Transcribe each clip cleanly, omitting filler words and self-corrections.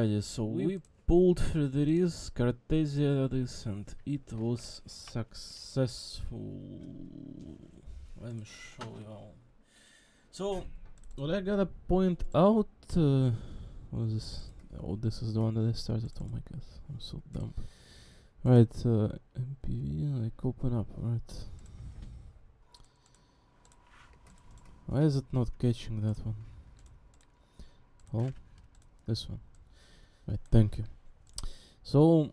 Alrighty, so we pulled through this, Cartesia this, and it was successful. Let me show you all. So, what I gotta point out, was this? Oh, this is the one that I started. Oh my god, I'm so dumb. Right, MPV, like open up, right. Why is it not catching that one? Oh, this one. Right, thank you. So,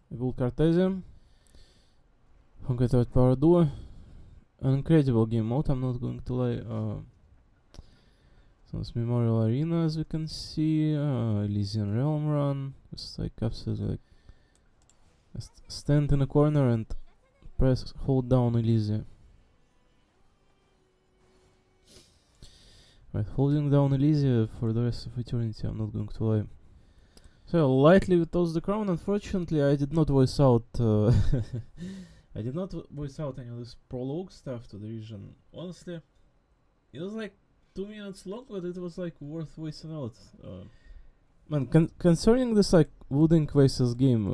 we built Cartesian, Conquered Power Duo, an incredible game mode, I'm not going to lie. So it's Memorial Arena, as we can see, Elysian Realm Run, just like absolutely like, stand in a corner and hold down Elysia. Right, holding down Elysia for the rest of eternity, I'm not going to lie. So lightly we tossed the crown. Unfortunately, I did not voice out I did not voice out any of this prologue stuff to the region. Honestly, it was like 2 minutes long, but it was like worth voicing out. Man, concerning this like Wooding Quasars game,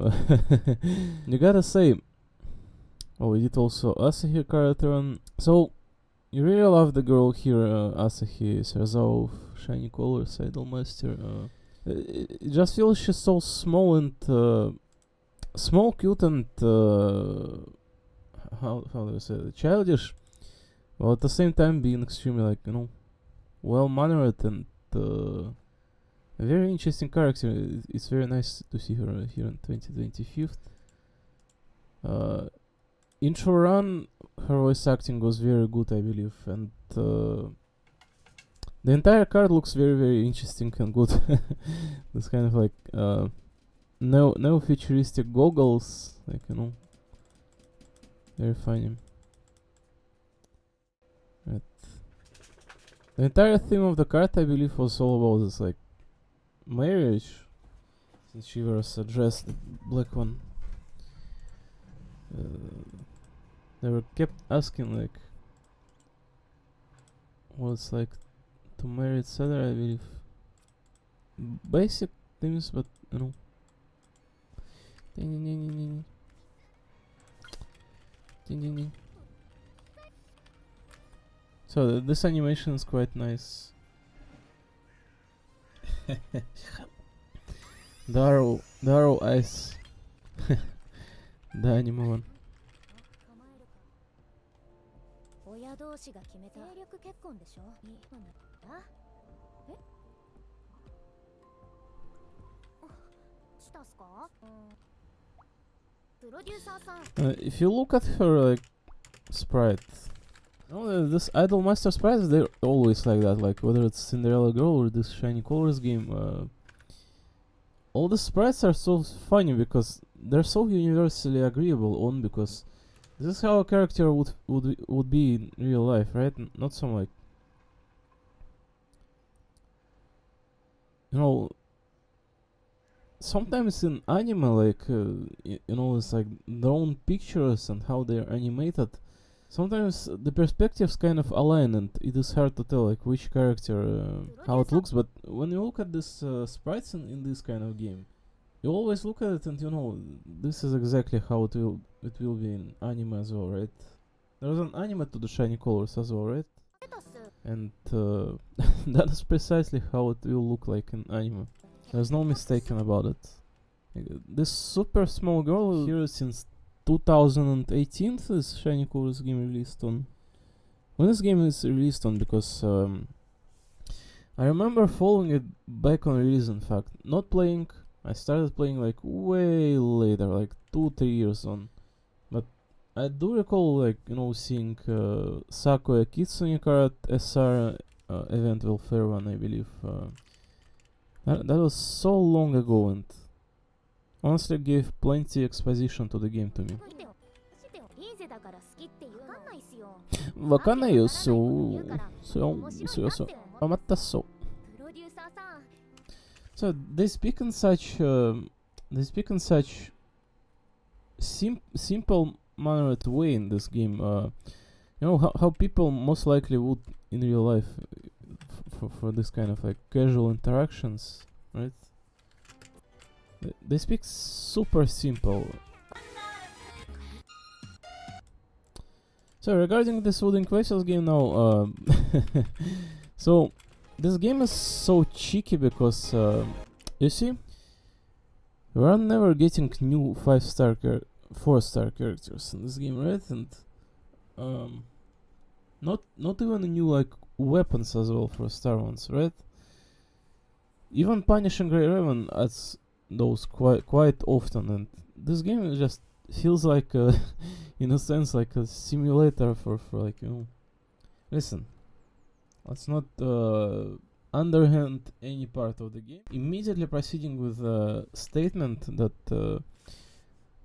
you gotta say, oh, we did also Asahi character. So you really love the girl here, Asahi Serzao, Shiny Colors, Idolmaster. It just feels she's so small and small, cute, and how do I say it? Childish, while at the same time being extremely like, you know, well mannered and a very interesting character. It's very nice to see her here in 2025. Intro run, her voice acting was very good, I believe, and the entire card looks very, very interesting and good. This kind of like neo-futuristic goggles, like, you know, very funny. Right. The entire theme of the card, I believe, was all about this like marriage, since she was addressed the black one. They were kept asking like what it's like to marry each other, I believe. Basic things, but you know. Ding, ding, ding, ding, ding. Ding, ding, ding. So this animation is quite nice. The arrow eyes. The anime one. 親同士が決めた政略結婚でしょ。いいのだ。え？したっすか？プロデューサーさん。If you look at her like sprite, this Idolmaster sprites, they're always like that. Like whether it's Cinderella Girl or this Shiny Colors game, all the sprites are so funny because they're so universally agreeable on, because this is how a character would be in real life, right? Not some like, you know, sometimes in anime, like you know, it's like their own pictures and how they're animated. Sometimes the perspectives kind of align, and it is hard to tell like which character how it looks. But when you look at this sprites in this kind of game, you always look at it and you know this is exactly how it will be in anime as well, right? There's an anime to the Shiny Colors as well, right? And that is precisely how it will look like in anime. There's no mistaking about it. This super small girl here since 2018, this Shiny Colors game released on. When this game is released on, because I remember following it back on release, in fact. Not playing, I started playing like way later, like 2-3 years on. But I do recall, like, you know, seeing Sakuya Kitsune card SR event welfare one, I believe. That was so long ago, and honestly gave plenty exposition to the game to me. Wakanayo so amatta so. So they speak in such simple mannered way in this game. You know how people most likely would in real life. for this kind of like casual interactions, right? They speak super simple. So regarding this Wooden Quasars game now, so this game is so cheeky because you see, we are never getting new 4-star characters in this game, right? And not even new like weapons as well for star ones, right? Even Punish and Grey Raven adds those quite often, and this game just feels like in a sense like a simulator for like, you know. Listen, let's not underhand any part of the game. Immediately proceeding with a statement that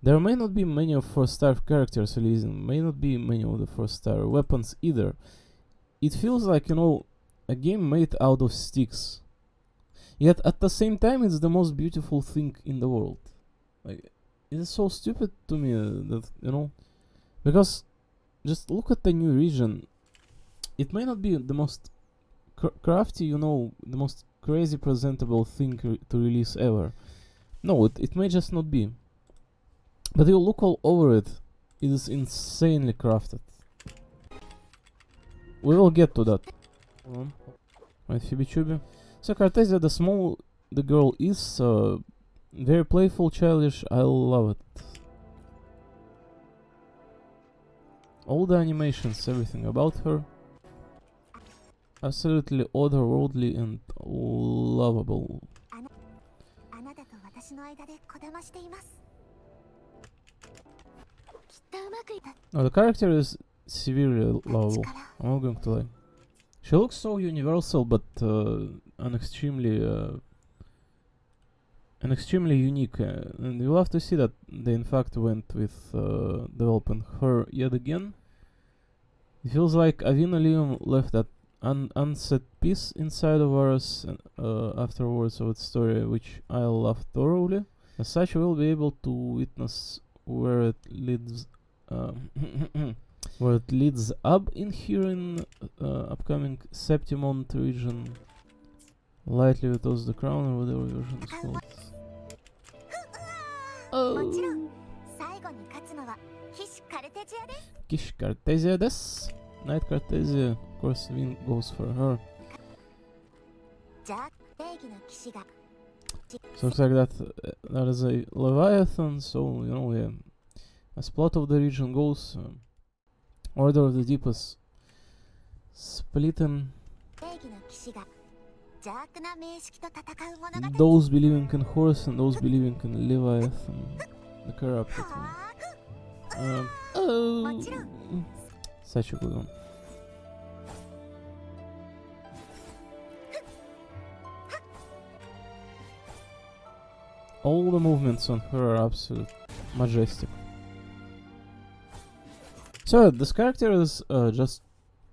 there may not be many of 4-star characters releasing, may not be many of the 4-star weapons either. It feels like, you know, a game made out of sticks. Yet at the same time it's the most beautiful thing in the world. Like, it is so stupid to me that, you know, because just look at the new region. It may not be the most crafty, you know, the most crazy presentable thing to release ever. No, it may just not be. But you look all over it, it is insanely crafted. We will get to that. Right, Phoebe Chubi. So Cartesia, the small the girl is, very playful, childish, I love it. All the animations, everything about her. Absolutely otherworldly and lovable. Oh, the character is severely lovable. I'm not going to lie. She looks so universal, but an extremely unique, and you'll have to see that they in fact went with developing her yet again. It feels like Avina Liam left that unsaid piece inside of us afterwards of its story, which I love thoroughly. As such, we'll be able to witness where it leads. Where it leads up in here in upcoming Septimont region. Lightly we toss the crown or whatever version is called. Oh. Kish Cartesia des. Knight Cartesia, of course, win goes for her. So looks like that there is a Leviathan, so you know, yeah. As plot of the region goes, Order of the Deep is splitting. Those believing in Horus and those believing in Leviathan, the corrupted one. Oh, such a good one. All the movements on her are absolute majestic. So this character is just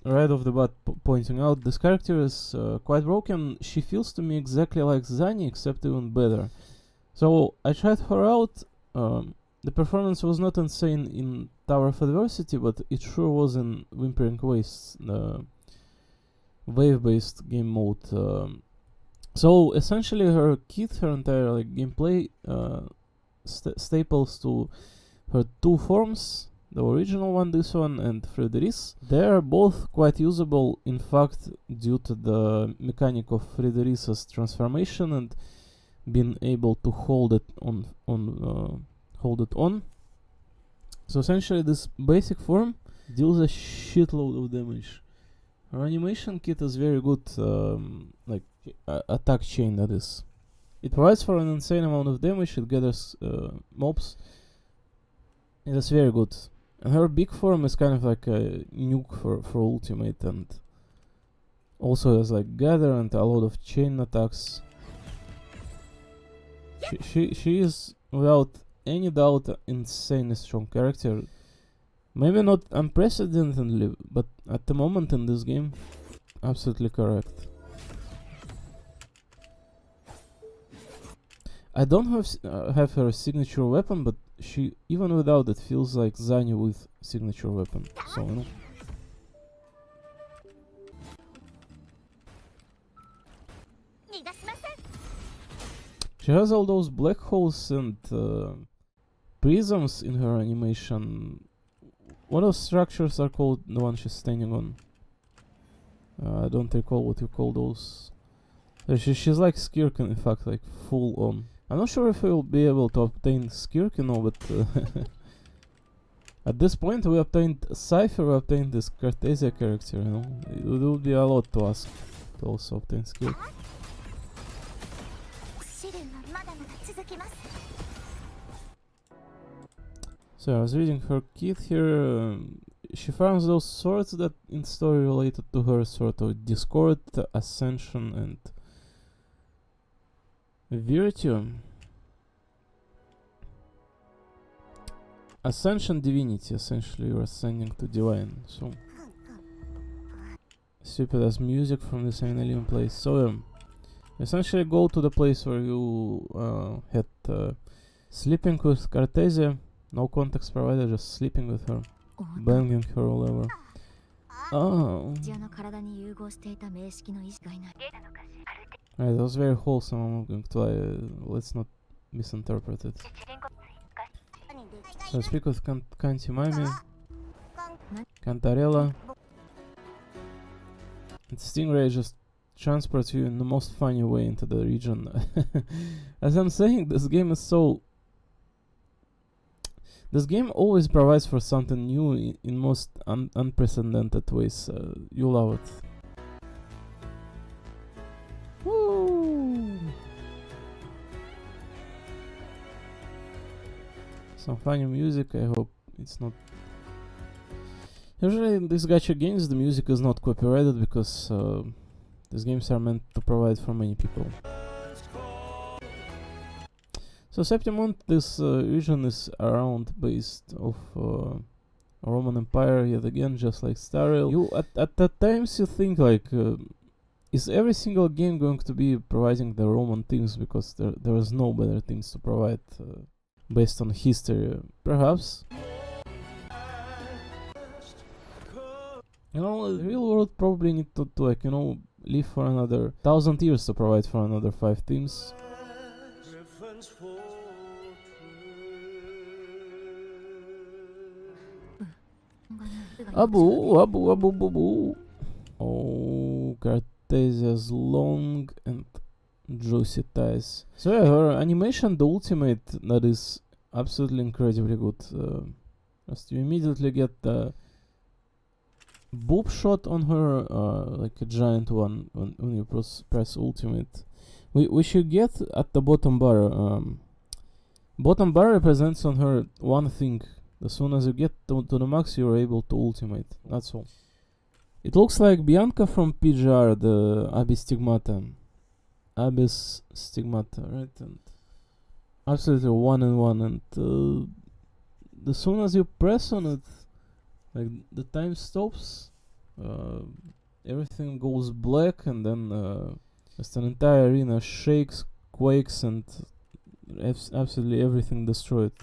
right off the bat pointing out, this character is quite broken. She feels to me exactly like Zani, except even better. So I tried her out. The performance was not insane in Tower of Adversity, but it sure was in Whimpering Wastes, the wave-based game mode. So essentially her kit, her entire like gameplay staples to her two forms. The original one, this one, and Frederice. They are both quite usable, in fact, due to the mechanic of Frederice's transformation and being able to hold it on. So essentially, this basic form deals a shitload of damage. Her animation kit is very good, like attack chain, that is. It provides for an insane amount of damage. It gathers mobs. It is very good. And her big form is kind of like a nuke for ultimate, and also has like gather and a lot of chain attacks. She is without any doubt an insanely strong character. Maybe not unprecedentedly, but at the moment in this game, absolutely correct. I don't have her signature weapon, but she, even without it, feels like Zanya with signature weapon. So, you know. いたしません。 She has all those black holes and prisms in her animation. What those structures are called, the one she's standing on? I don't recall what you call those. She's like Skirkin, in fact, like full on. I'm not sure if we'll be able to obtain Skirkin, but at this point we obtained Cypher, we obtained this Cartesia character, you know. It would be a lot to ask to also obtain Skirkin. 試練はまだまだ続きます。 So I was reading her kit here. She farms those swords that in story related to her, sort of Discord, Ascension, and Virtue. Ascension Divinity, essentially you're ascending to Divine. So stupid as music from the same alien place. So essentially go to the place where you had sleeping with Cartesia. No context provided, just sleeping with her, banging her all over. Oh. Right, that was very wholesome. I'm not going to lie. Let's not misinterpret it. So I speak with Kantimami, Cantarella, and Stingray just transports you in the most funny way into the region. As I'm saying, this game is so... This game always provides for something new in most unprecedented ways. You love it. Woo! Some funny music, I hope it's not... Usually in these gacha games the music is not copyrighted because these games are meant to provide for many people. So Septimont, this region is around based of Roman Empire yet again, just like Star Rail. You at times you think like, is every single game going to be providing the Roman themes because there is no better themes to provide based on history? Perhaps. You know, the real world probably need to like, you know, live for another 1,000 years to provide for another 5 themes. Abu. Oh, Cartesia's long and juicy thighs. So yeah, her animation, the ultimate, that is absolutely incredibly good. Just you immediately get the boob shot on her, like a giant one when you press ultimate. We should get at the bottom bar. Bottom bar represents on her one thing. As soon as you get to the max, you're able to ultimate. That's all. It looks like Bianca from PGR, the Abyss Stigmata. Abyss Stigmata, right? And absolutely 1-in-1. And as soon as you press on it, like the time stops, everything goes black, and then just an entire arena shakes, quakes, and absolutely everything destroyed.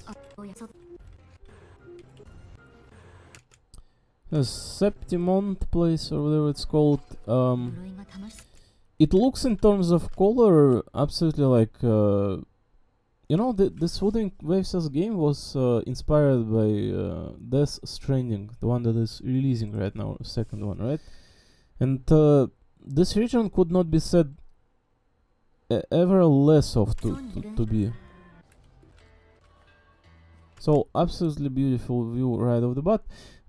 The Septimont place, or whatever it's called, it looks in terms of color absolutely like, you know, this Wooden Waves game was inspired by Death Stranding, the one that is releasing right now, second one, right? And this region could not be said ever less of to be. So absolutely beautiful view right off the bat.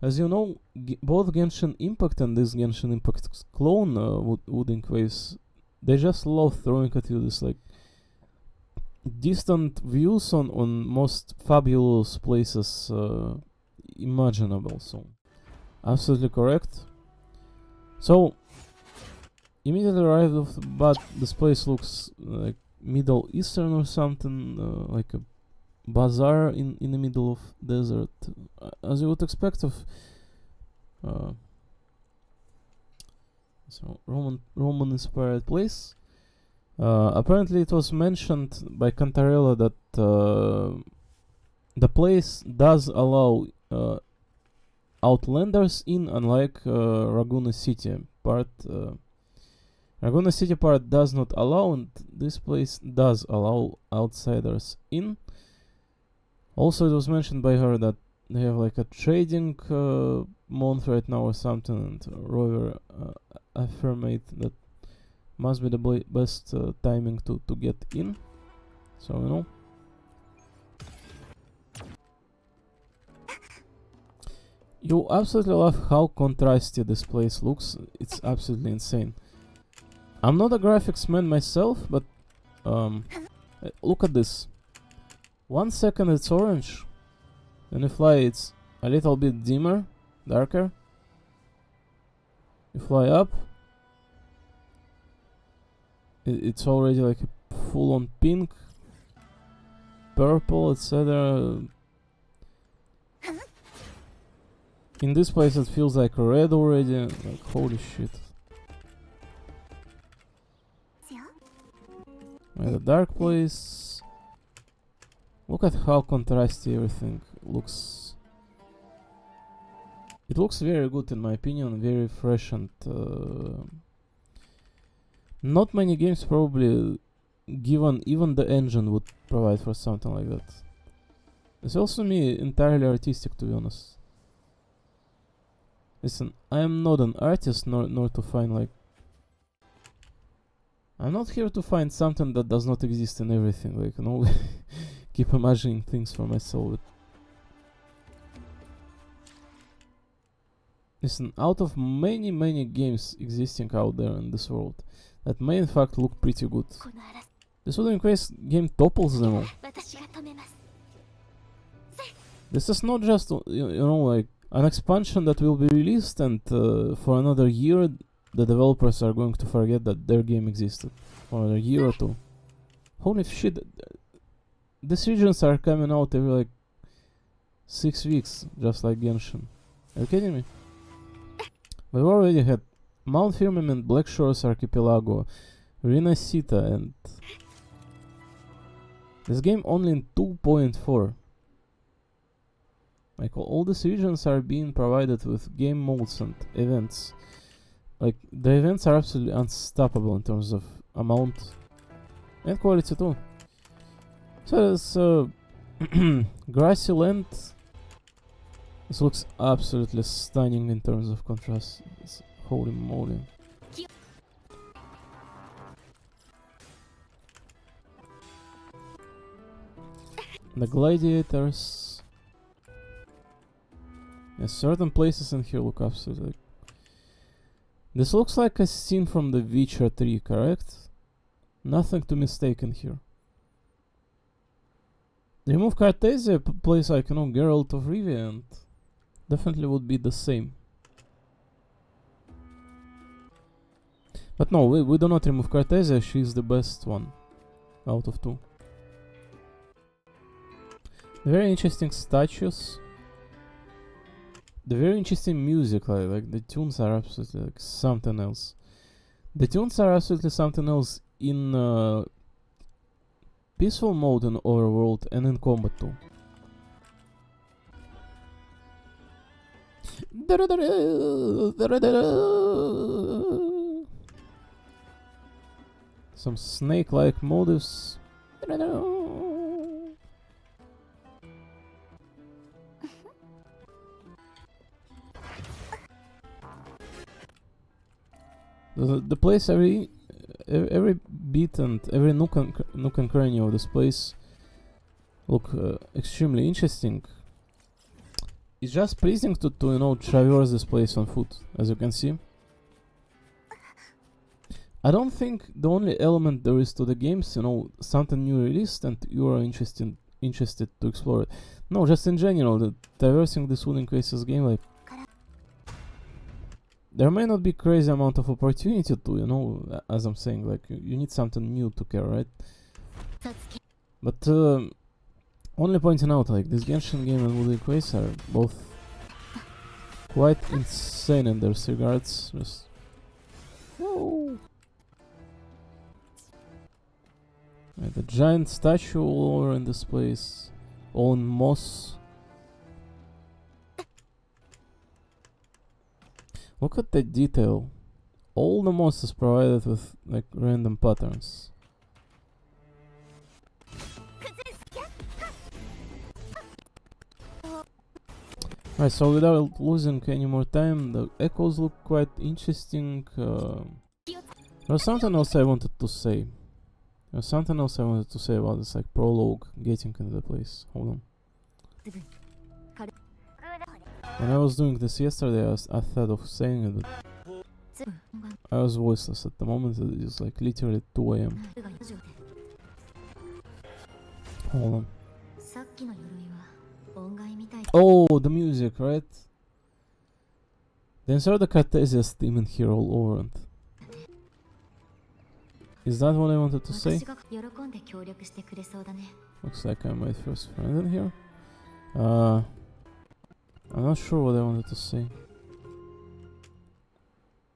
As you know, both Genshin Impact and this Genshin Impact clone, Wooden Waves, they just love throwing at you this like distant views on most fabulous places imaginable. So absolutely correct. So immediately right off the bat, this place looks like Middle Eastern or something, like a bazaar in the middle of desert, as you would expect of so Roman inspired place. Apparently it was mentioned by Cantarella that the place does allow Outlanders in, unlike Raguna City part. Raguna City part does not allow, and this place does allow outsiders in. Also, it was mentioned by her that they have like a trading month right now or something, and Rover affirmed that must be the best timing to get in. So, you know. You absolutely love how contrasty this place looks. It's absolutely insane. I'm not a graphics man myself, but look at this. 1 second it's orange, then you fly it's a little bit dimmer, darker. You fly up, it's already like a full-on pink, purple, etc. In this place it feels like red already, like holy shit. The dark place. Look at how contrasty everything looks. It looks very good in my opinion, very fresh, and not many games probably, given even the engine, would provide for something like that. It's also me entirely artistic, to be honest. Listen, I am not an artist, nor to find like... I'm not here to find something that does not exist in everything, like, you know, keep imagining things for myself. Listen, out of many games existing out there in this world, that may in fact look pretty good, this Wooden Quest game topples them all. This is not just, you know, like, an expansion that will be released and for another year the developers are going to forget that their game existed. For another year or two. Holy shit, these regions are coming out every like 6 weeks, just like Genshin. Are you kidding me? We've already had Mount Firmament, Black Shores Archipelago, Rina Sita, and this game only in 2.4. Like all these regions are being provided with game modes and events. Like the events are absolutely unstoppable in terms of amount and quality too. So there's Grassy Land. This looks absolutely stunning in terms of contrast. Holy moly. The gladiators. Yeah, certain places in here look absolutely... This looks like a scene from The Witcher 3, correct? Nothing to mistake in here. Remove Cartesia, place like, you know, Geralt of Rivia, and definitely would be the same. But no, we do not remove Cartesia, she's the best one out of 2. Very interesting statues. The very interesting music, like the tunes are absolutely like something else. The tunes are absolutely something else in peaceful mode in Overworld and in combat too. Some snake-like motives. The place, every bit and every nook and cranny of this place look extremely interesting. It's just pleasing to you know, traverse this place on foot, as you can see. I don't think the only element there is to the games, you know, something new released and you are interested to explore it. No, just in general, the traversing this Wooden Quests game, like, there may not be crazy amount of opportunity to, you know, as I'm saying, like, you need something new to care, right? But only pointing out, like, this Genshin game and Wooden Quests are both quite insane in their regards. Just whoa. Right, the giant statue all over in this place, all in moss. Look at the detail all the monsters provided with like random patterns. Right, so without losing any more time, the echoes look quite interesting. There's something else I wanted to say. There's something else I wanted to say about this like prologue getting into the place. Hold on. When I was doing this yesterday, I thought of saying it, but I was voiceless at the moment. It is like literally 2 AM. Hold on. Oh, the music, right? They insert the Cartesia's theme in here all over it. Is that what I wanted to say? Looks like I made first friend in here. I'm not sure what I wanted to say.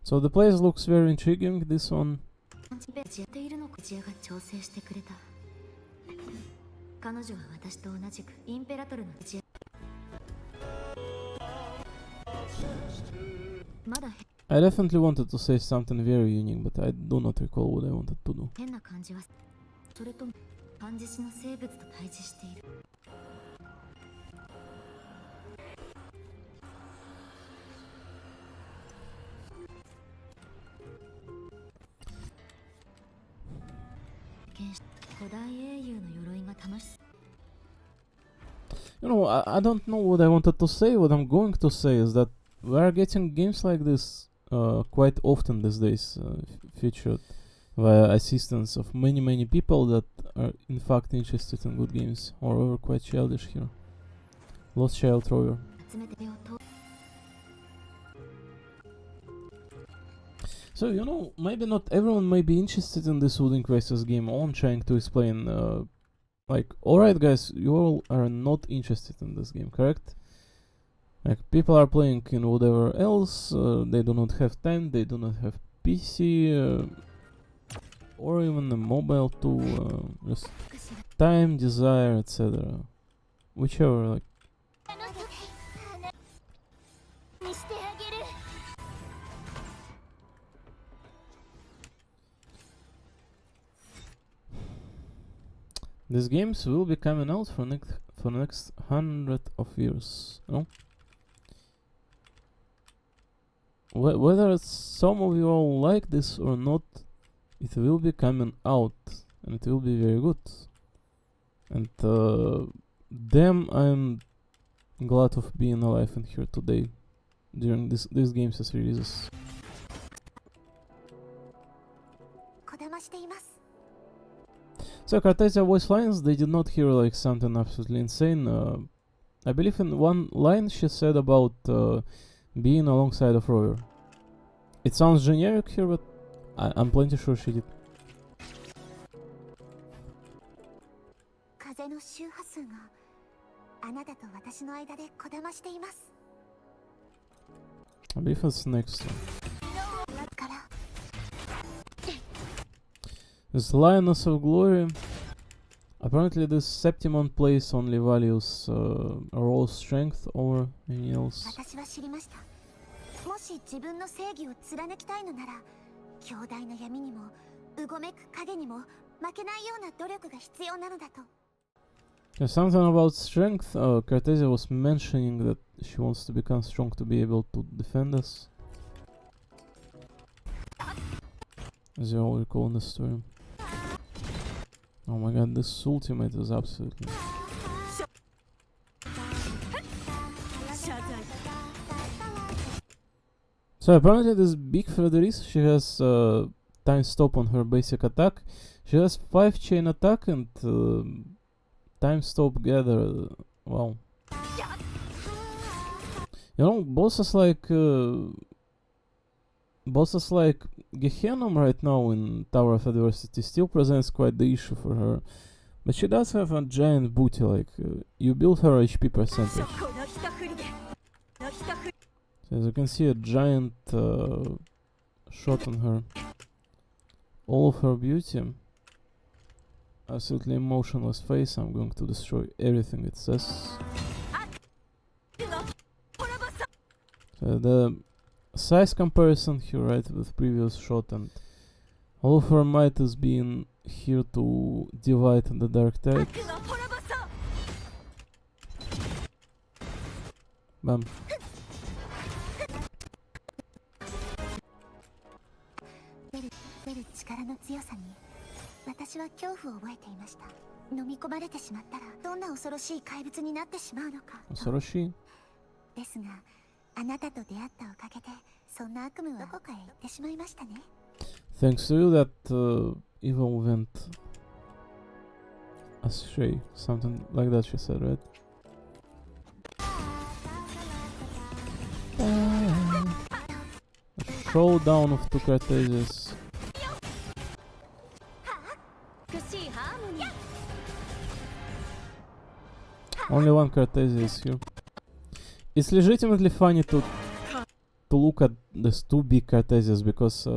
So the place looks very intriguing, this one. I definitely wanted to say something very unique, but I do not recall what I wanted to do. You know, I don't know what I wanted to say. What I'm going to say is that we are getting games like this quite often these days, featured via assistance of many people that are in fact interested in good games. However, quite childish here. Lost Child Rover. So, you know, maybe not everyone may be interested in this Wooden Crisis game. All I'm trying to explain, like, alright guys, you all are not interested in this game, correct? Like, people are playing in whatever else, they do not have time, they do not have PC, or even a mobile to just time, desire, etc. Whichever, like. These games will be coming out for next 100 of years, no? Whether some of you all like this or not, it will be coming out, and it will be very good. And damn, I'm glad of being alive in here today during these games' releases. So Cartesia voice lines, they did not hear like something absolutely insane. I believe in one line she said about being alongside of Rover. It sounds generic here, but I'm plenty sure she did. I believe it's next one. This Lioness of Glory. Apparently this Septimon place only values raw strength over anything else. There's something about strength. Cartesia was mentioning that she wants to become strong to be able to defend us, as you all recall in the story. Oh my god, this ultimate is absolutely... So apparently this big Frederice, she has time stop on her basic attack. She has 5 chain attack and time stop gather. Wow. You know, bosses like Gehenna right now in Tower of Adversity still presents quite the issue for her. But she does have a giant booty, like you build her HP percentage. So as you can see, a giant shot on her. All of her beauty. Absolutely emotionless face. I'm going to destroy everything it says. So size comparison here, right, with previous shot, and all of her might is being here to divide the dark tide. Bam. 出る力の強さに私は恐怖を覚えていました。飲み込まれてしまったらどんな恐ろしい怪物になってしまうのかと。恐ろしい。ですがあなたと出会ったおかげでそんな悪夢はどこかへ行ってしまいましたね。 Thanks to you that evil went astray. Something like that she said, right? A showdown of two Cartesius. Only one Cartesius here. It's legitimately funny to look at these two big Cartesius because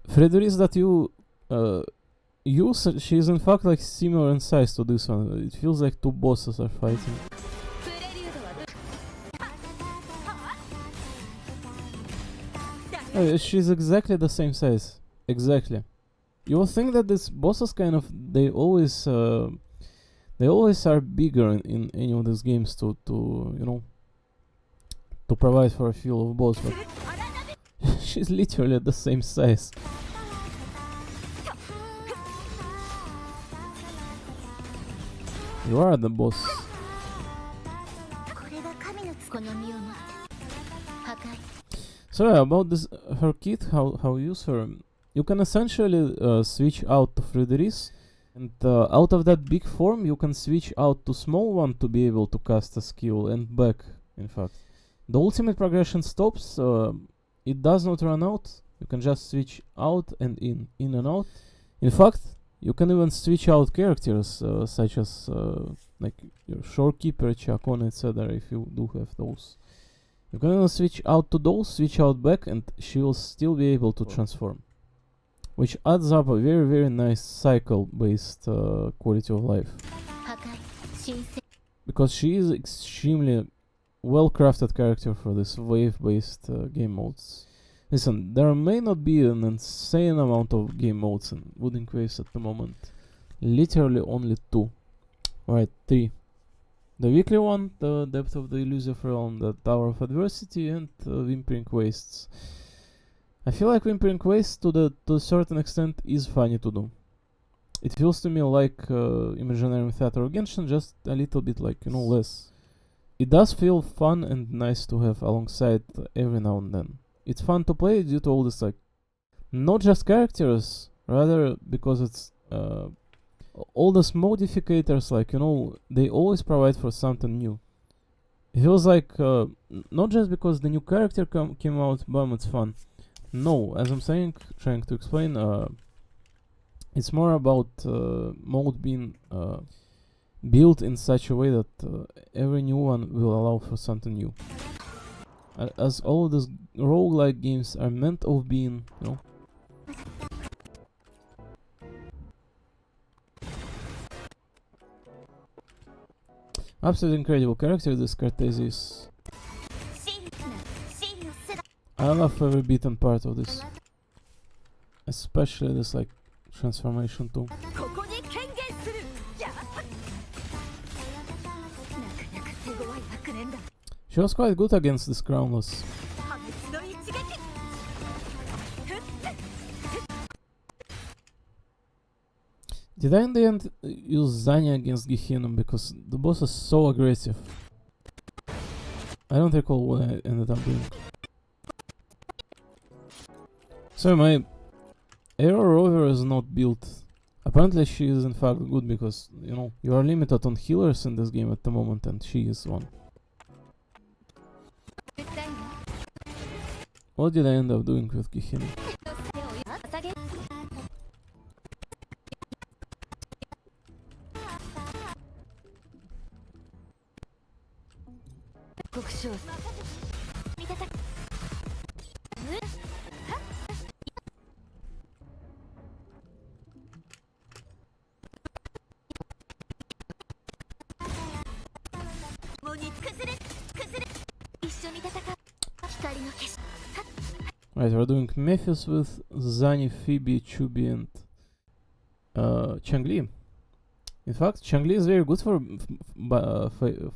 Frederice that you use, she is in fact like similar in size to this one. It feels like two bosses are fighting. She's exactly the same size. Exactly. You will think that these bosses kind of they always are bigger in any of these games to you know to provide for a feel of boss, but she's literally the same size. You are the boss. So yeah, about this her kit, how use her. You can essentially switch out to Frederice, and out of that big form you can switch out to small one to be able to cast a skill, and back in fact. The ultimate progression stops, it does not run out, you can just switch out and in and out. In fact, you can even switch out characters such as like your Shorekeeper, Chacon, etc. if you do have those. You can even switch out to those, switch out back, and she will still be able to transform. Which adds up a very, very nice cycle-based quality of life. Because she is extremely well-crafted character for this wave-based game modes. Listen, there may not be an insane amount of game modes in Wooden Waves at the moment. Literally only 2. Right, 3. The weekly one, the Depth of the Elusive Realm, the Tower of Adversity, and Whimpering Wastes. I feel like Whimpering Wastes to a certain extent is funny to do. It feels to me like Imaginary Theater of Genshin, just a little bit like, you know, less. It does feel fun and nice to have alongside every now and then. It's fun to play due to all this, like, not just characters, rather because it's all these modificators, like, you know, they always provide for something new. It feels like not just because the new character came out, bam, it's fun. No, as I'm saying, trying to explain, it's more about mode being built in such a way that every new one will allow for something new. As all of these roguelike games are meant of being, you know. Absolutely incredible character, this Cartesius. I love every bit and part of this. Especially this, like, transformation too. She was quite good against this Crownless. Did I in the end use Zanya against Gehinnom because the boss is so aggressive? I don't recall what I ended up doing. So my Aero Rover is not built. Apparently she is in fact good because, you know, you are limited on healers in this game at the moment and she is one. What did I end up doing with Gehinnom? Right, we're doing Mephis with Zani, Phoebe, Chubby, and Changli. In fact, Changli is very good for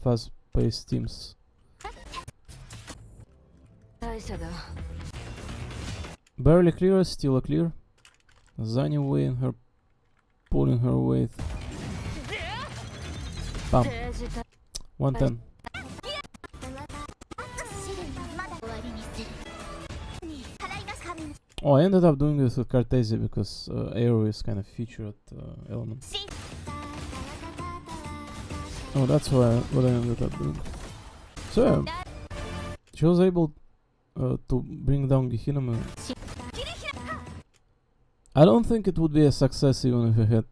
fast-paced teams. Barely clear, still a clear. Zani weighing her, pulling her weight. Bam. 110. Oh, I ended up doing this with Cartesia because Aero is kind of featured element. Oh, that's what I ended up doing. So yeah, she was able to bring down Gehinome. I don't think it would be a success even if I had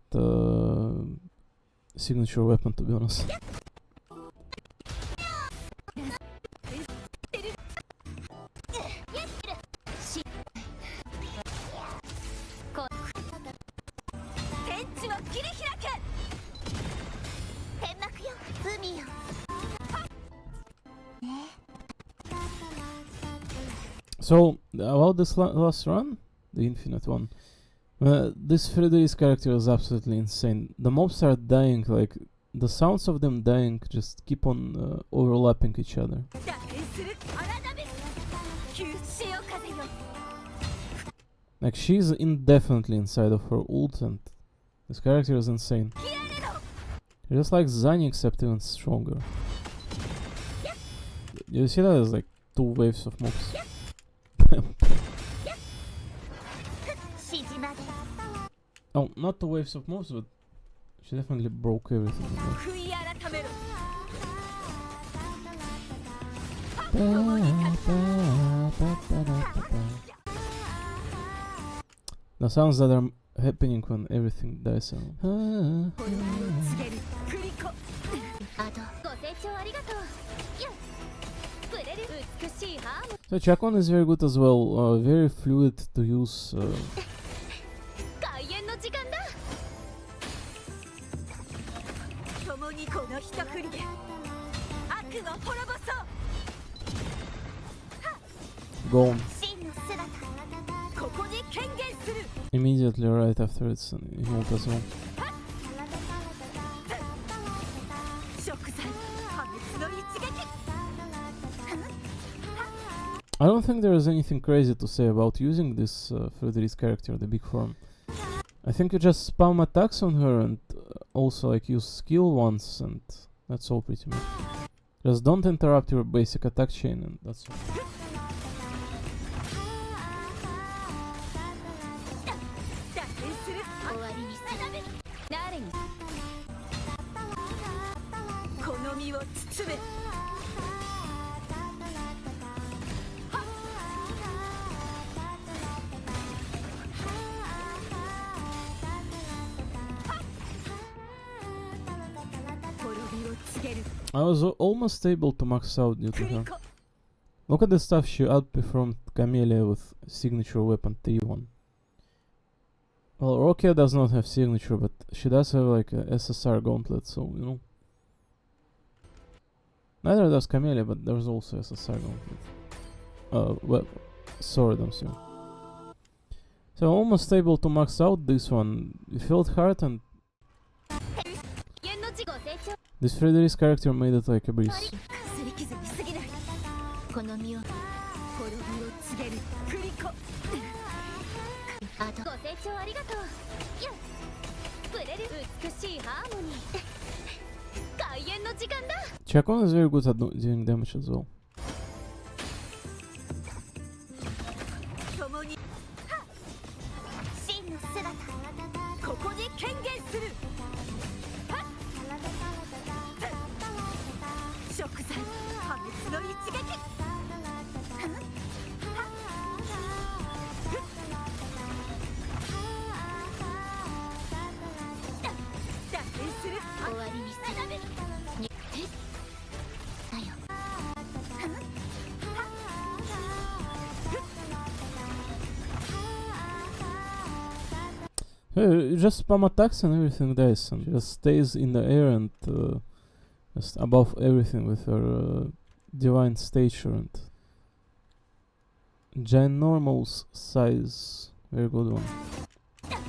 signature weapon, to be honest. So, about this last run, the infinite one, this Frederick's character is absolutely insane. The mobs are dying, like, the sounds of them dying just keep on overlapping each other. Like, she's indefinitely inside of her ult, and this character is insane. Just like Zani, except even stronger. You see that as like 2 waves of mobs. Oh, not 2 waves of mobs, but she definitely broke everything. The sounds that are happening when everything dies. So Chacon is very good as well, very fluid to use. Go immediately right after its emote as well. I don't think there is anything crazy to say about using this Frederick's character, the big form. I think you just spam attacks on her and also like use skill once, and that's all pretty much. Just don't interrupt your basic attack chain, and that's all. I was almost able to max out due to her. Look at the stuff she outperformed Camellia with signature weapon 3-1. Well, Rokia does not have signature, but she does have like a SSR gauntlet, so you know. Neither does Camellia, but there's also SSR gauntlet. Well, sword, I'm sorry. So almost able to max out this one. It felt hard, and this Frederick's character made it like a breeze. Chacon is very good at doing damage as well. You just spam attacks and everything dies, and just stays in the air and just above everything with her divine stature, and ginormous size. Very good one. 打点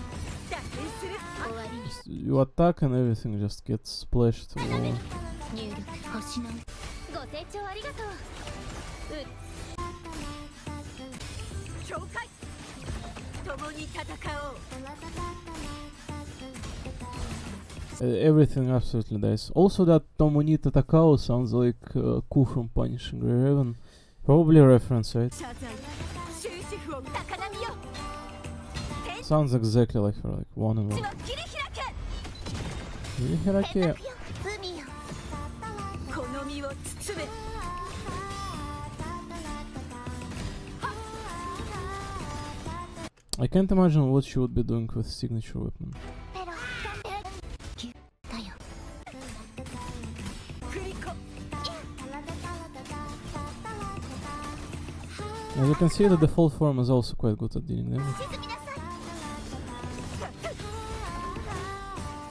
する終わりに You attack and everything just gets splashed. 入力星のご清聴ありがとう境界共に戦おう Everything absolutely dies. Also, that Tomonita Takao sounds like Ku from Punishing Raven. Probably a reference, right? 謝罪終止符を高波よ Sounds exactly like her, like one and 血 one. は切り開け Hirake. 海よこの身を包め I can't imagine what she would be doing with signature weapon. ペロキュッだよクリコ As you can see, the default form is also quite good at dealing damage. 沈みなさい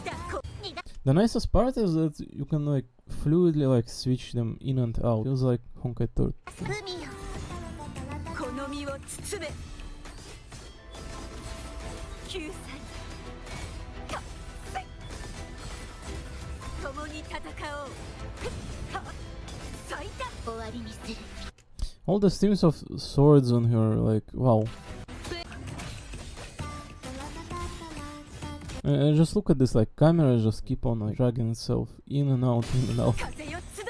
抱っこ逃が The nicest part is that you can like fluidly like switch them in and out. Feels like Honkai Third. 海よこの身を包め救済かせい共に戦おうは最多終わりにする All the streams of swords on her, like, wow. And just look at this, like, camera just keep on like dragging itself in and out, in and out. 風よ集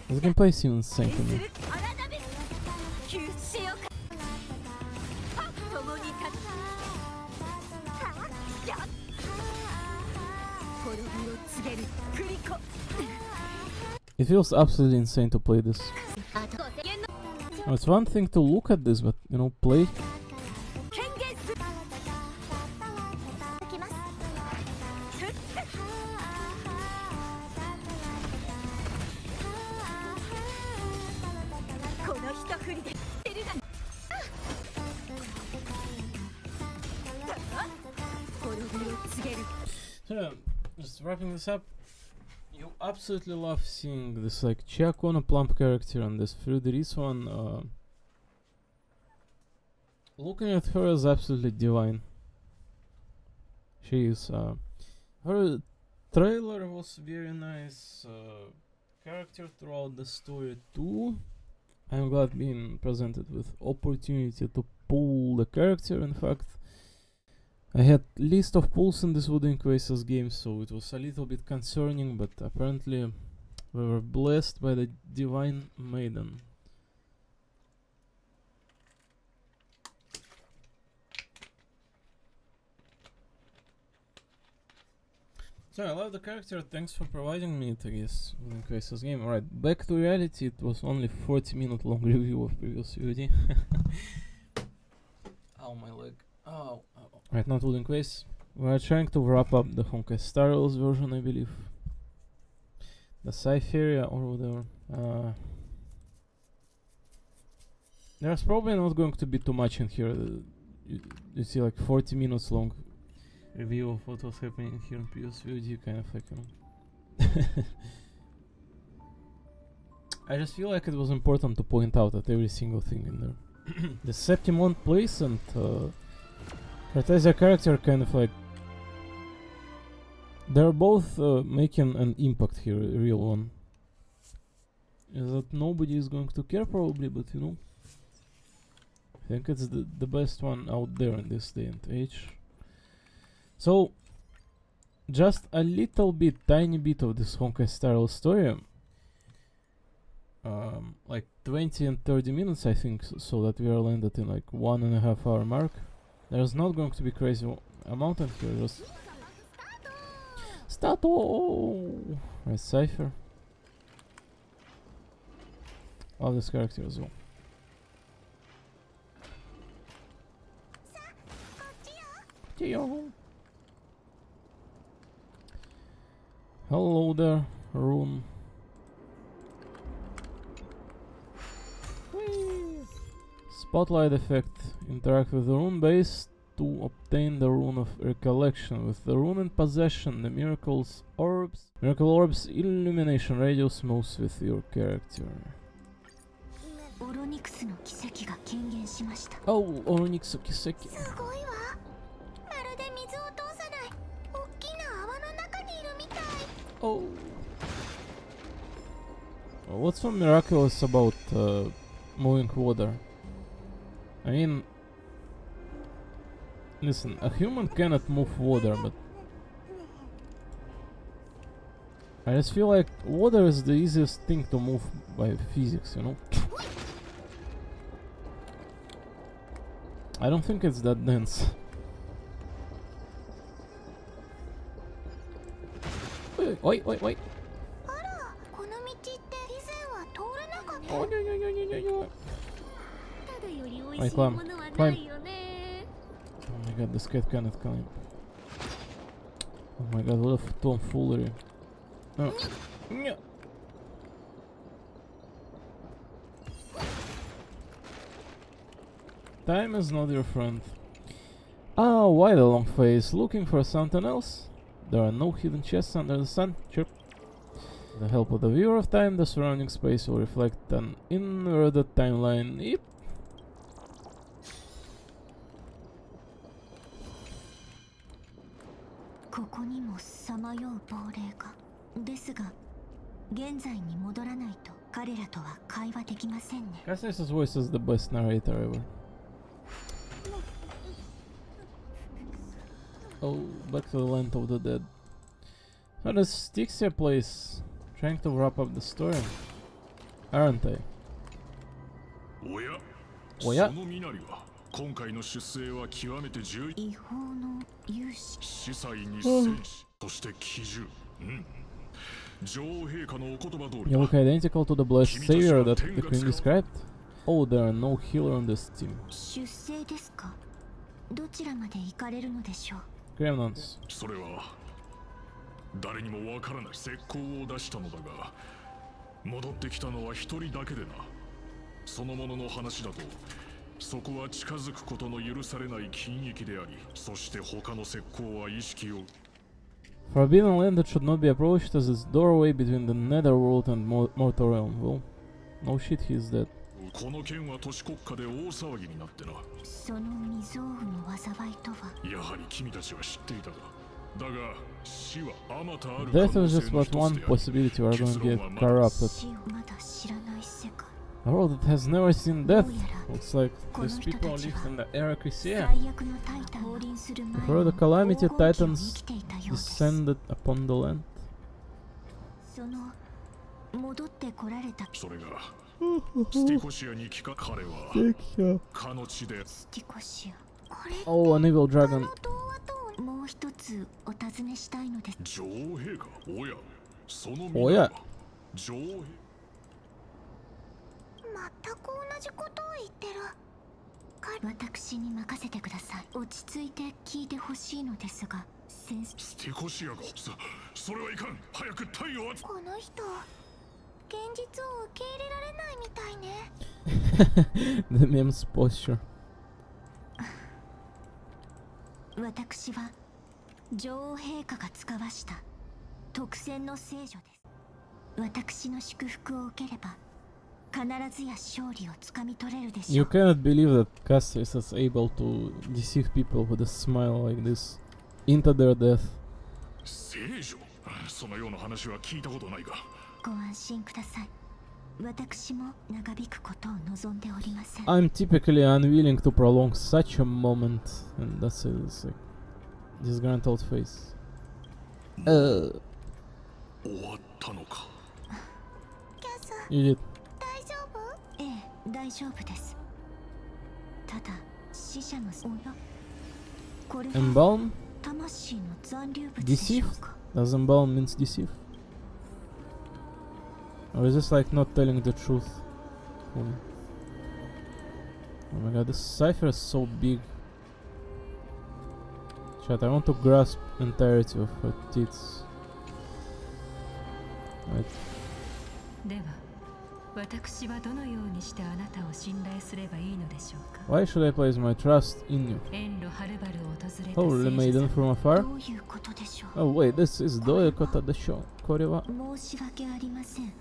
え The gameplay seems insane to す me. る荒波救しよかは共に立つはや滅びを告げるクリコ It feels absolutely insane to play this. あと宣言の It's one thing to look at this, but, you know, play. 権限するきますこの一振りで出るが滅びを告げる So, just wrapping this up. You absolutely love seeing this like Chiakona Plump character and this Fruderis one. Looking at her is absolutely divine. She is. Her trailer was very nice. Character throughout the story too. I'm glad being presented with opportunity to pull the character. In fact, I had list of pulls in this Wooden Quasars game, so it was a little bit concerning, but apparently we were blessed by the Divine Maiden. So I love the character, thanks for providing me it, I guess, Wooden Quasars game. Alright, back to reality, it was only 40-minute long review of previous VOD. Ow, my leg. Ow. Right, not Wooden Quest. We are trying to wrap up the Honkai Star Rails version, I believe. The Cypheria or whatever. There's probably not going to be too much in here. You see like 40 minutes long review of what was happening here in previous VOD, kind of like, you know. I just feel like it was important to point out at every single thing in there. The Septimon place and Cartesia character kind of like they're both making an impact here, a real one. Is that nobody is going to care probably, but you know, I think it's the best one out there in this day and age. So, just a little bit, tiny bit of this Honkai Star Rails story. Like 20 and 30 minutes I think, so that we are landed in like 1.5 hour mark. There's not going to be crazy amount in here, just Stato! Right, Cypher. Love this character as well. Hello there, Rune. Whee! Spotlight effect. Interact with the rune base to obtain the Rune of Recollection. With the rune in possession, the miracle orbs illumination radius moves with your character. オロニクスの奇跡が顕現しました。 Oh, Onyx Kiseki. すごいわ。まるで水を通さない大きな泡の中にいるみたい。 Oh. What's so miraculous about moving water? I mean, listen, a human cannot move water, but I just feel like water is the easiest thing to move by physics, you know? I don't think it's that dense. Wait. あら、この道って以前は通らなかった。 Oh, yeah. ただより美味しいものはないよね。 Oh my god, this cat cannot climb. Oh my god, what a tomfoolery. No. Yeah. Time is not your friend. Ah, why the long face? Looking for something else? There are no hidden chests under the sun. Chirp. With the help of the viewer of time, the surrounding space will reflect an inverted timeline. Yep. ここにもさまよう亡霊が。ですが、現在に戻らないと彼らとは会話できませんね。 Cassius's voice is the best narrator ever. Oh, back to the land of the dead. How does Stixia place? Trying to wrap up the story, aren't they? おや、その身なりは今回の出征は極めて重要。違法の融資。司祭に戦士、そして奇獣。女王陛下のお言葉通り You look だ。 identical to the blessed savior that the queen described. Oh, there are no healer on this team. 出征ですか。どちらまで行かれるのでしょう。 Gremlins. それは誰にもわからない石膏を出したのだが、戻ってきたのは一人だけでな。そのものの話だと、そこは近づくことの許されない禁域であり、そして他の石膏は意識を Forbidden land that should not be approached as its doorway between the netherworld and mortal realm. Well, no shit, he's dead. この剣は都市国家で大騒ぎになってな。その未曾有の災いとは。やはり君たちは知っていたが、だが死はあまたある Death 可能 is 性 just の but 一 one つであり、 possibility. We are going to get 結論はまだ corrupted. 死をまだ知らない世界。 A world that has never seen death. どうやら Looks like この these 人 people たち lived in は the era Crisea. 最悪のタイタンが降臨する前 Before the に calamity 黄金期を titans 生きていたようです。 descended upon the land. その戻ってこられたそれがスティコシアに聞か彼は Stixia. かの地でスティコシア。これ Oh, an evil あ dragon. の童話ともう一つお尋ねしたいのです。女王陛下。おや、そのおや女王陛全く同じことを言ってる。私に任せてください。落ち着いて聞いてほしいのですが、先生。スティコシアがそれはいかん。早く太陽をこの人、現実を受け入れられないみたいね。 The meme's posture. 私は女王陛下が使わした特選の聖女です。私の祝福を受ければ必ずや勝利をつかみ取れるでしょ You う。 cannot believe that Cassius is able to deceive people with a smile like this into their death. 聖女。そのような話は聞いたことないが。ご安心ください。私も長引くことを望んでおりません。 I'm typically unwilling to prolong such a moment, and that's it. It's like disgruntled face. 終わったのか。キャス、 You did. 大丈夫？ええ、大丈夫です。ただ、死者のおや、これは Embalm? 魂の残留物でしょうか。 Does embalm means deceive? Or is this like not telling the truth? Oh my god, this cipher is so big. Chat, I want to grasp entirety of her tits. Right. では、私はどのようにしてあなたを信頼すればいいのでしょうか。 Why should I place my trust in you? 遠路はるばる Holy maiden from afar. どういうことでしょう。 Oh wait, this is Doyokota Desho. Korewa. 申し訳ありません。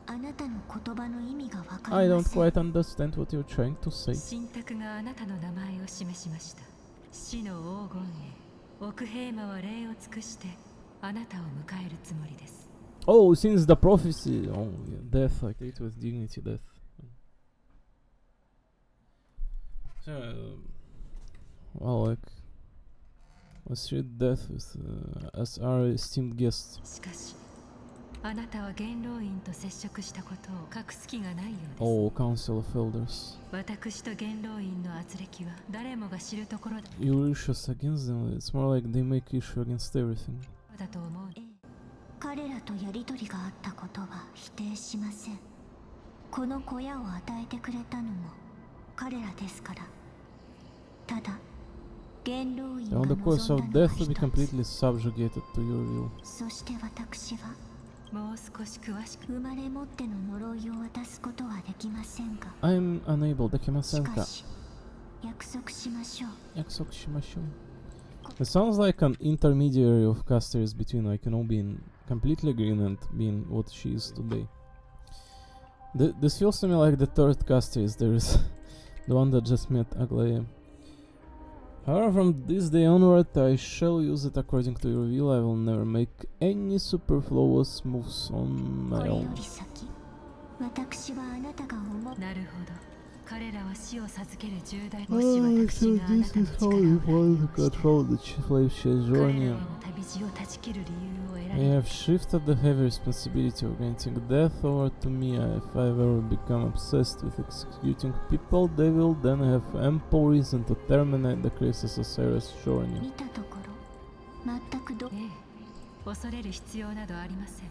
あなたの言葉の意味がわか I りま don't せん。 quite understand what you're trying to say. 神託があなたの名前を示しました。死の黄金へ奥平魔は礼を尽くしてあなたを迎えるつもりです。 Oh, since the prophecy. Oh, yeah, death, like it with dignity, death. So, well, like, let's treat death with, as our esteemed guest. しかしあなたは元老院と接触したことを隠す気がないようです。 Oh, Council of Elders. 私と元老院の圧力は誰もが知るところ Your issues against them, it's more like they make issue against everything. だと思う。ええ、彼らとやりとりがあったことは否定しません。この小屋を与えてくれたのも彼らですから。ただ元老院が On the 望 course ん of だの death は to be 一つ。 completely subjugated to your will. そして私はもう少し詳しく生まれ持っての呪いを渡すことはできませんが、 I'm unable, できませしんか。かし約束しましょう。約束しましょう。It sounds like an intermediary of Casteris between, like, being completely green and being what she is today. This feels to me like the third Casteris. There is the one that just met Aglaia. However, from this day onward, I shall use it according to your will. I will never make any superfluous moves on こ my れよ own. り先、私はあなたが思う。なるほど。彼らは死を授ける重大もし私があなたの力を want to control the slave 彼ら journey. への旅路を断ち切る理由を得ら I れ have shifted the heavy responsibility of granting death over to me. If I've ever become obsessed with executing people, they will then have ample reason to terminate the Crisis Osiris journey. 見たところ全くどええ、恐れる必要などありません。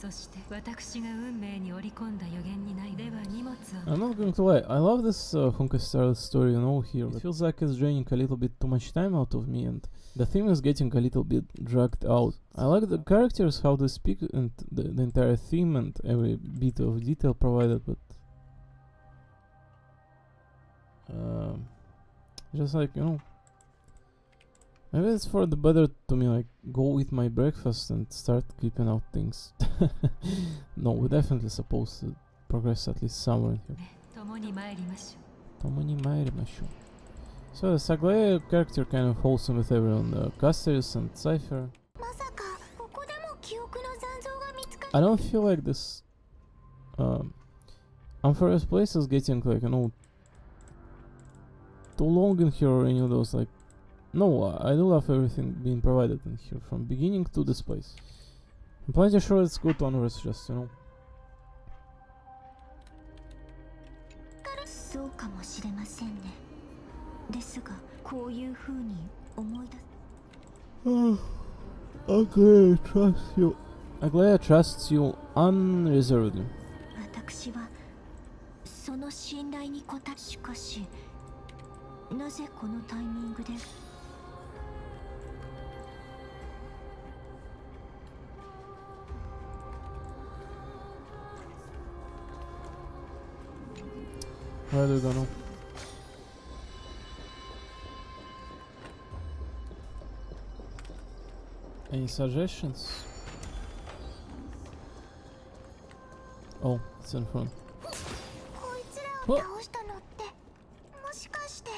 そして私が運命に織り込んだ予言にないでは荷物を I'm not going to lie, I love this Honkai Star story, here. It feels like it's draining a little bit too much time out of me, and the theme is getting a little bit dragged out. I like the characters, how they speak, and the entire theme, and every bit of detail provided, but just like, maybe it's for the better to me, like, go eat my breakfast and start clipping out things. No, we're definitely supposed to progress at least somewhere in here. 共に参りましょう。 Tomoni Mairimashu. So the Saglaya character kind of wholesome with everyone, Casteris and Cypher. まさかここでも記憶の残像が見つか I don't feel like this Amphora's place is getting like, too long in here or any of those, like, no, I do love everything being provided in here from beginning to this place. I'm pretty sure it's good onwards, just, そうかもしれませんね。ですがこういう風に思い出す。 Aglaya trusts you. Aglaya trusts you unreservedly. 私はその信頼に応え、しかしなぜこのタイミングで。 Where do we go now? Any suggestions? Oh, it's in front. こいつらを倒したのってもしかして。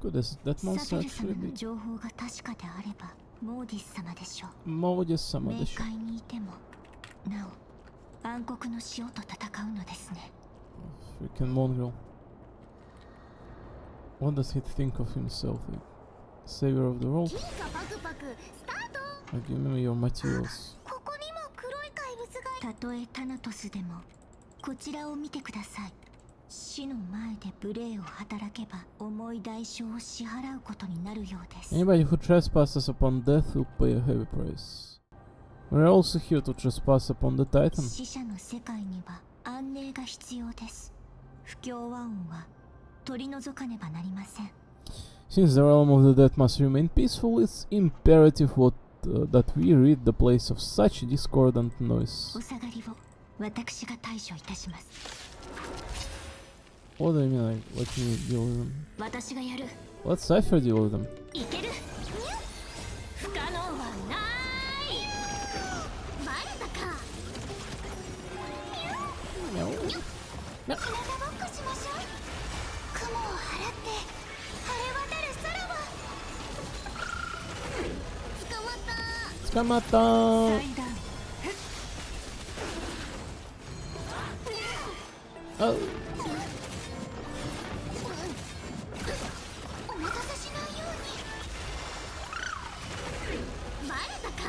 Good, is that サ monster ベル actually 様の big? 情報が確かであればモーディス様でしょう。 Maudis-sama 冥 de sho. 界にいてもなお暗黒の塩と戦うのですね。 Freaking mongrel. What does he think of himself? Like, savior of the world? 金貨パクパクスタート。 Like, give me your materials. ここにも黒い怪物が。たとえタナトスでもこちらを見てください。死の前で無礼を働けば重い代償を支払うことになるようです。 Anybody who trespasses upon death will pay a heavy price. We're also here to trespass upon the Titan. 死者の世界には安寧が必要です。不協和音は取り除かねばなりません。 Since the realm of the dead must remain peaceful, it's imperative that we rid the place of such discordant noise. お下がりを私が対処いたします。 What do you mean, like, let me deal with them? 私がやる。 Let Cypher deal with them. いける。日向ぼっこしましょう。雲を払って晴れ渡る空を。捕まった。捕まったー。祭壇あ、お待たせしないように。バレたか。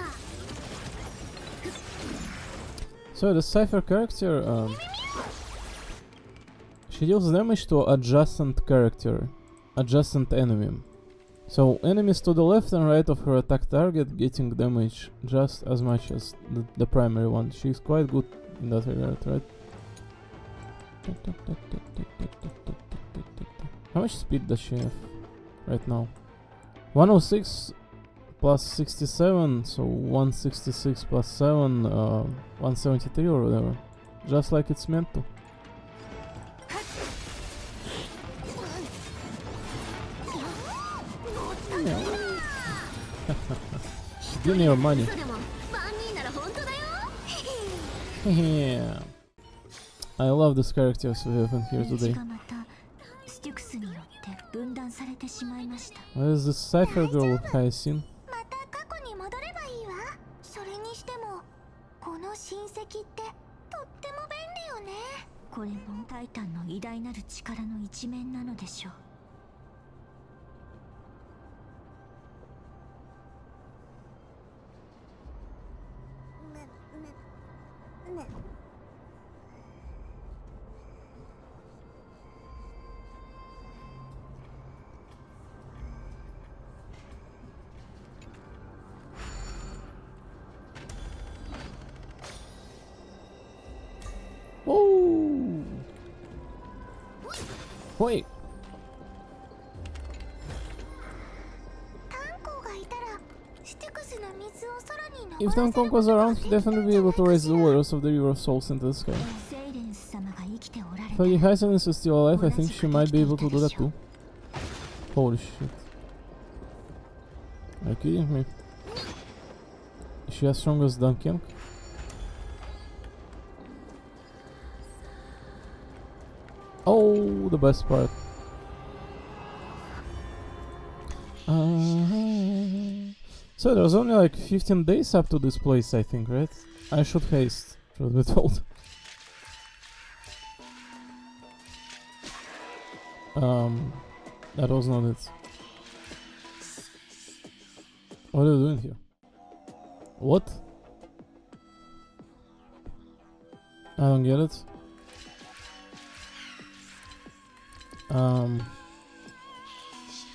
So the Cypher character, she deals damage to adjacent character, adjacent enemy. So enemies to the left and right of her attack target getting damage just as much as the primary one. She's quite good in that regard, right? How much speed does she have right now? 106 plus 67, so 166 plus 7, 173 or whatever. Just like it's meant to. Give me your money. 嘘でも万人なら本当だよ。 Yeah. I love these characters we have in here 道 today. がまたスティクスによって分断されてしまいました。 Where is this Cypher girl Hyacinth? また過去に戻ればいいわ。それにしてもこの親戚ってとっても便利よね。これもタイタンの偉大なる力の一面なのでしょう。Oh! Wait! タンコがいたらスティクスの水を空に流 If Tankong was around, he'd definitely be able to raise the waters of the River of Souls into the sky. セイレンス様が生きておられ If た Lady Hyacinth is still alive, I think she might be able to do that too. Holy shit. Are you kidding me? Is she as strong as Duncan? Oh, the best part. So there's only like 15 days up to this place, I think, right? I should haste, should be told. That was not it. What are you doing here? What? I don't get it.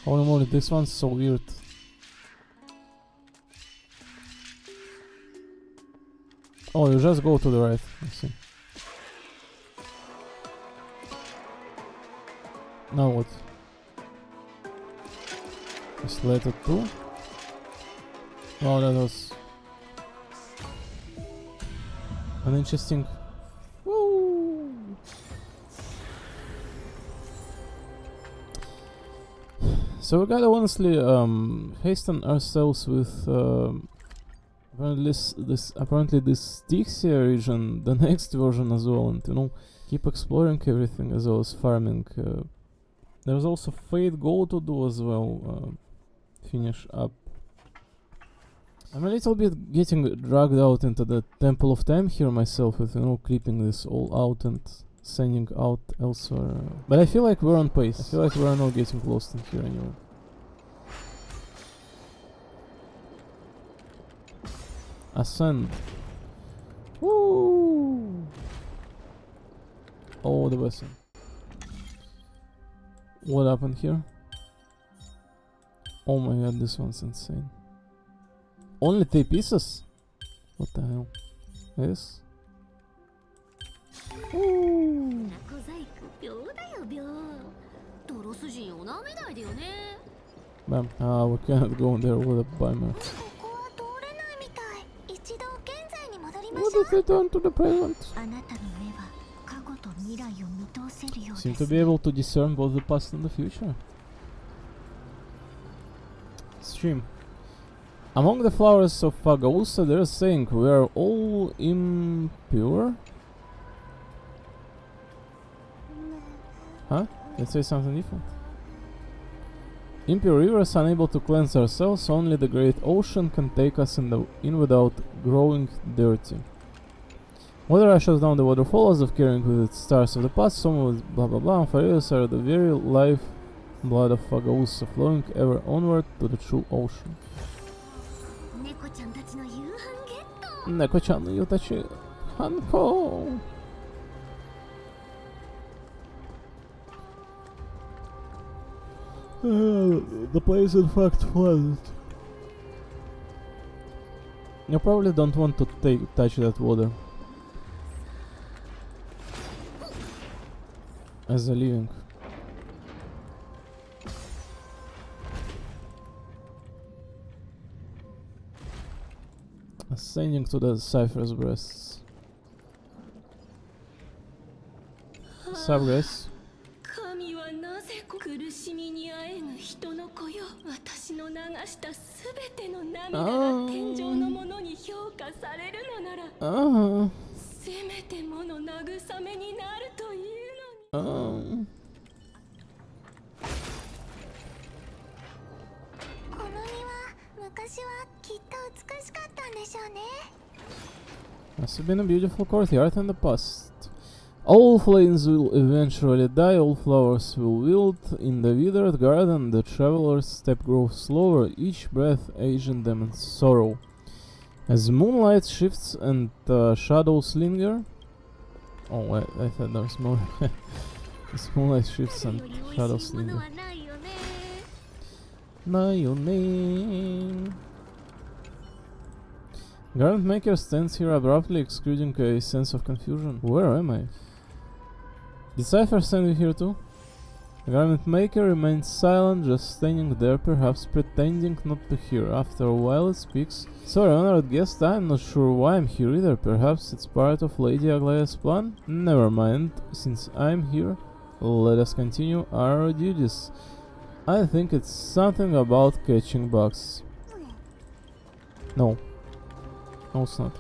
Holy moly, this one's so weird. Oh, you just go to the right. I see. Now what? Isolated 2? Oh, that was an interesting. Woo! So we gotta honestly hasten ourselves with apparently this Stixia region, the next version as well, and you know, keep exploring everything as well as farming. There's also Fate Goal to do as well. Finish up. I'm a little bit getting dragged out into the Temple of Time here myself, with you know, creeping this all out and sending out elsewhere. But I feel like we're on pace. I feel like we're not getting lost in here anymore. Ascend. Woo! Oh, the blessing. What happened here? Oh my god, this one's insane. Only 3 pieces? What the hell? This? Ooh. 小細工秒だよ秒。ドロス人をなめないでよね。 Bam. We cannot go there with a bummer. ここは通れないみたい。一度現在に戻りま What しょう。 if we turn to the present? あなたの目は過去と未来を見通せるよう Seem で to す。 be able to discern both the past and the future. Stream. Among the flowers of Fagausa, they're saying we are all impure. Huh? Let's say something different. Impure rivers unable to cleanse ourselves, only the great ocean can take us in without growing dirty. Water rushes down the waterfall as if carrying with it stars of the past, some with blah blah blah, and Farias are the very life blood of Fagausa, flowing ever onward to the true ocean. 猫ちゃんたちの夕飯ゲット。 Neko-chan no Yutachi Hanko! The place in fact flooded. You probably don't want to touch that water. As a living. Ascending to the Cypher's breasts. Sup guys? 神はなぜ苦しみにあえぬ人の子よ。私の流したすべての涙が天上のものに評価されるのなら、せめてもの慰めになるというのに。この庭、昔はきっと美しかったんでしょうね。 Must have been a beautiful courtyard in the past. All flames will eventually die, all flowers will wilt. In the withered garden, the traveler's step grows slower, each breath aging them in sorrow. As moonlight shifts and shadows linger... Oh, I thought there was more. As moonlight shifts and shadows linger. ないよね. Garment Maker stands here abruptly, exuding a sense of confusion. Where am I? Did Cypher send you here too? The Garment Maker remains silent, just standing there, perhaps pretending not to hear. After a while it speaks. Sorry, honored guest, I'm not sure why I'm here either. Perhaps it's part of Lady Aglaya's plan? Never mind, since I'm here, let us continue our duties. I think it's something about catching bugs. No. No, it's not.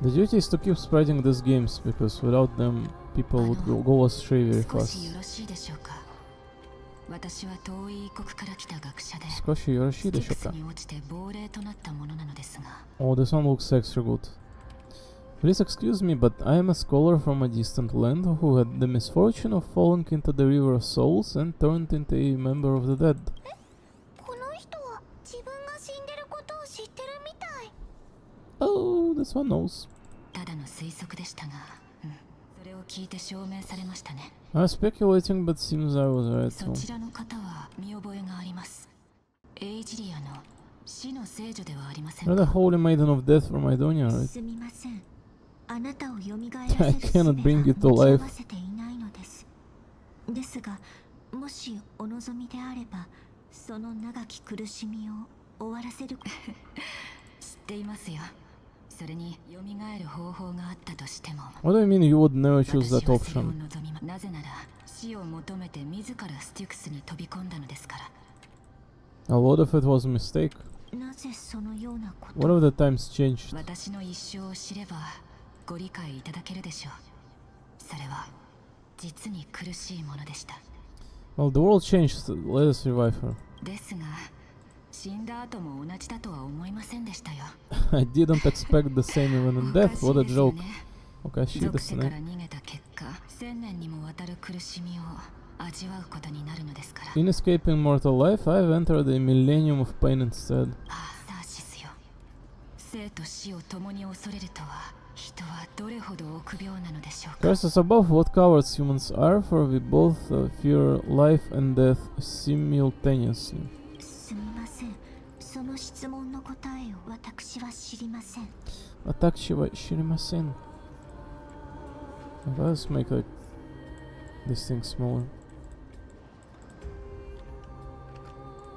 The duty is to keep spreading these games, because without them, people would go astray very 少し fast. よろしいでしょうか。私は遠い異国から来た学者で、少しよろしいでしょうか? スティクスに落ちて亡霊となったものなのですが、 Oh, this one looks extra good. Please excuse me, but I am a scholar from a distant land who had the misfortune of falling into the River of Souls and turned into a member of the dead. この人は自分が死んでることを知ってるみたい。 Oh, this one knows. ただの推測でしたが、それを聞いて証明されましたね。 I was speculating, but seems I was right そ too. ちらの方は見覚えがあります。エイジリアの死の聖女ではありません You're the か。 Holy Maiden of Death from Idonia, right? すみません。あなたを蘇ら I せる cannot bring you 術 to が持ち life. 合わせていないのです。ですが、もしお望みであれば、その長き苦しみを終わらせる。知っていますよ。それに蘇る方法があったとしても、 What do you mean you would never choose 私 that はそれを option? 望みまなぜなら死を求めて自らスティクスに飛び込んだのですから。 A lot of it was a mistake. なぜそのようなこと What if the times changed? 私の一生を知ればご理解いただけるでしょう。それは実に苦しいものでした。 Well, the world changed. Let us revive her. ですが、死んだ後も同じだとは思いませんでしたよ。 I didn't expect the same even in おか death. しい What a ですよ joke. ね。おかしいですね。属世から逃げた結果、1000年にもわたる苦しみを味わうことになるのですから。 In escaping mortal life, I've entered a millennium of pain instead. ああ、サーシスよ。生と死を共に恐れるとは、人はどれほど臆病なのでしょうか。 Curses above, what cowards humans are, for we both fear life and death simultaneously. すみません。その質問の答えを私は知りません。私は知りません. Let's make like this thing smaller.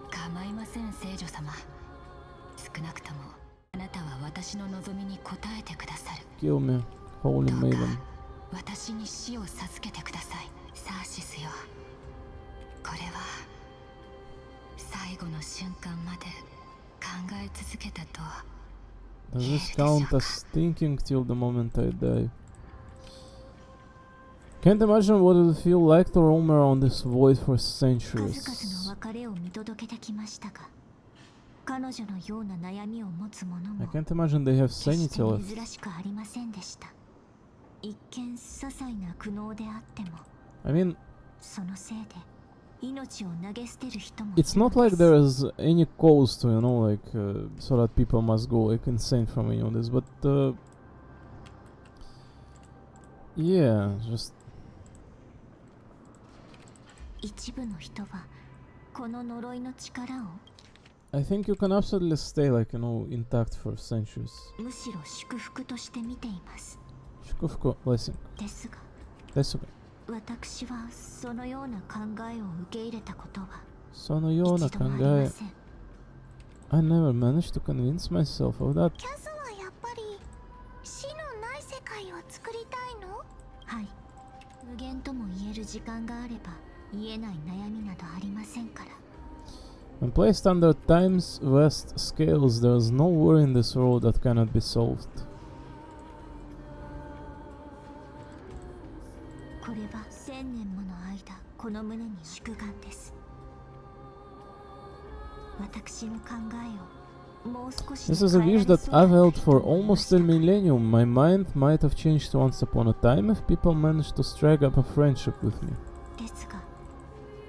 構いません、聖女様。少なくともあなたは私の望みに応えてくださる。 Kill me, Holy どうか Maiden. 私に死を授けてください。サーシスよ。これは最後の瞬間まで考え続けたと Does this count as thinking till the moment I die? Can't imagine what it would feel like to roam around this void for 数々の centuries. 別れを見届けてきましたが、彼女のような悩みを持つ者 I も can't imagine they have 決して sanity left. 珍しくありませんでした。一見些細な苦悩であっても、 I mean, そのせいで命を投げ捨てる人も it's not like there is any cause to, you know, like, so that people must go, like, insane from any of this, but, yeah, just, 一部の人はこの呪いの力を I think you can absolutely stay, like, you know, intact for centuries. むしろ祝福として見ています。 Shukufuku blessing. ですが、 That's okay. 私はそのような考えを受け入れたことは Sono yona 一度もありま kangai. せん。 I never managed to convince myself of that. キャスはやっぱり死のない世界を作りたいの？はい。無限とも言える時間があれば言えない悩みなどありませんから。 When placed under time's vast scales, there is no worry in this world that cannot be solved. これは1000年もの間この胸に宿願です。私の考えをもう少し This is a wish that I've held for almost a millennium. My mind might have changed once upon a time if people managed to strike up a friendship with me. ですが、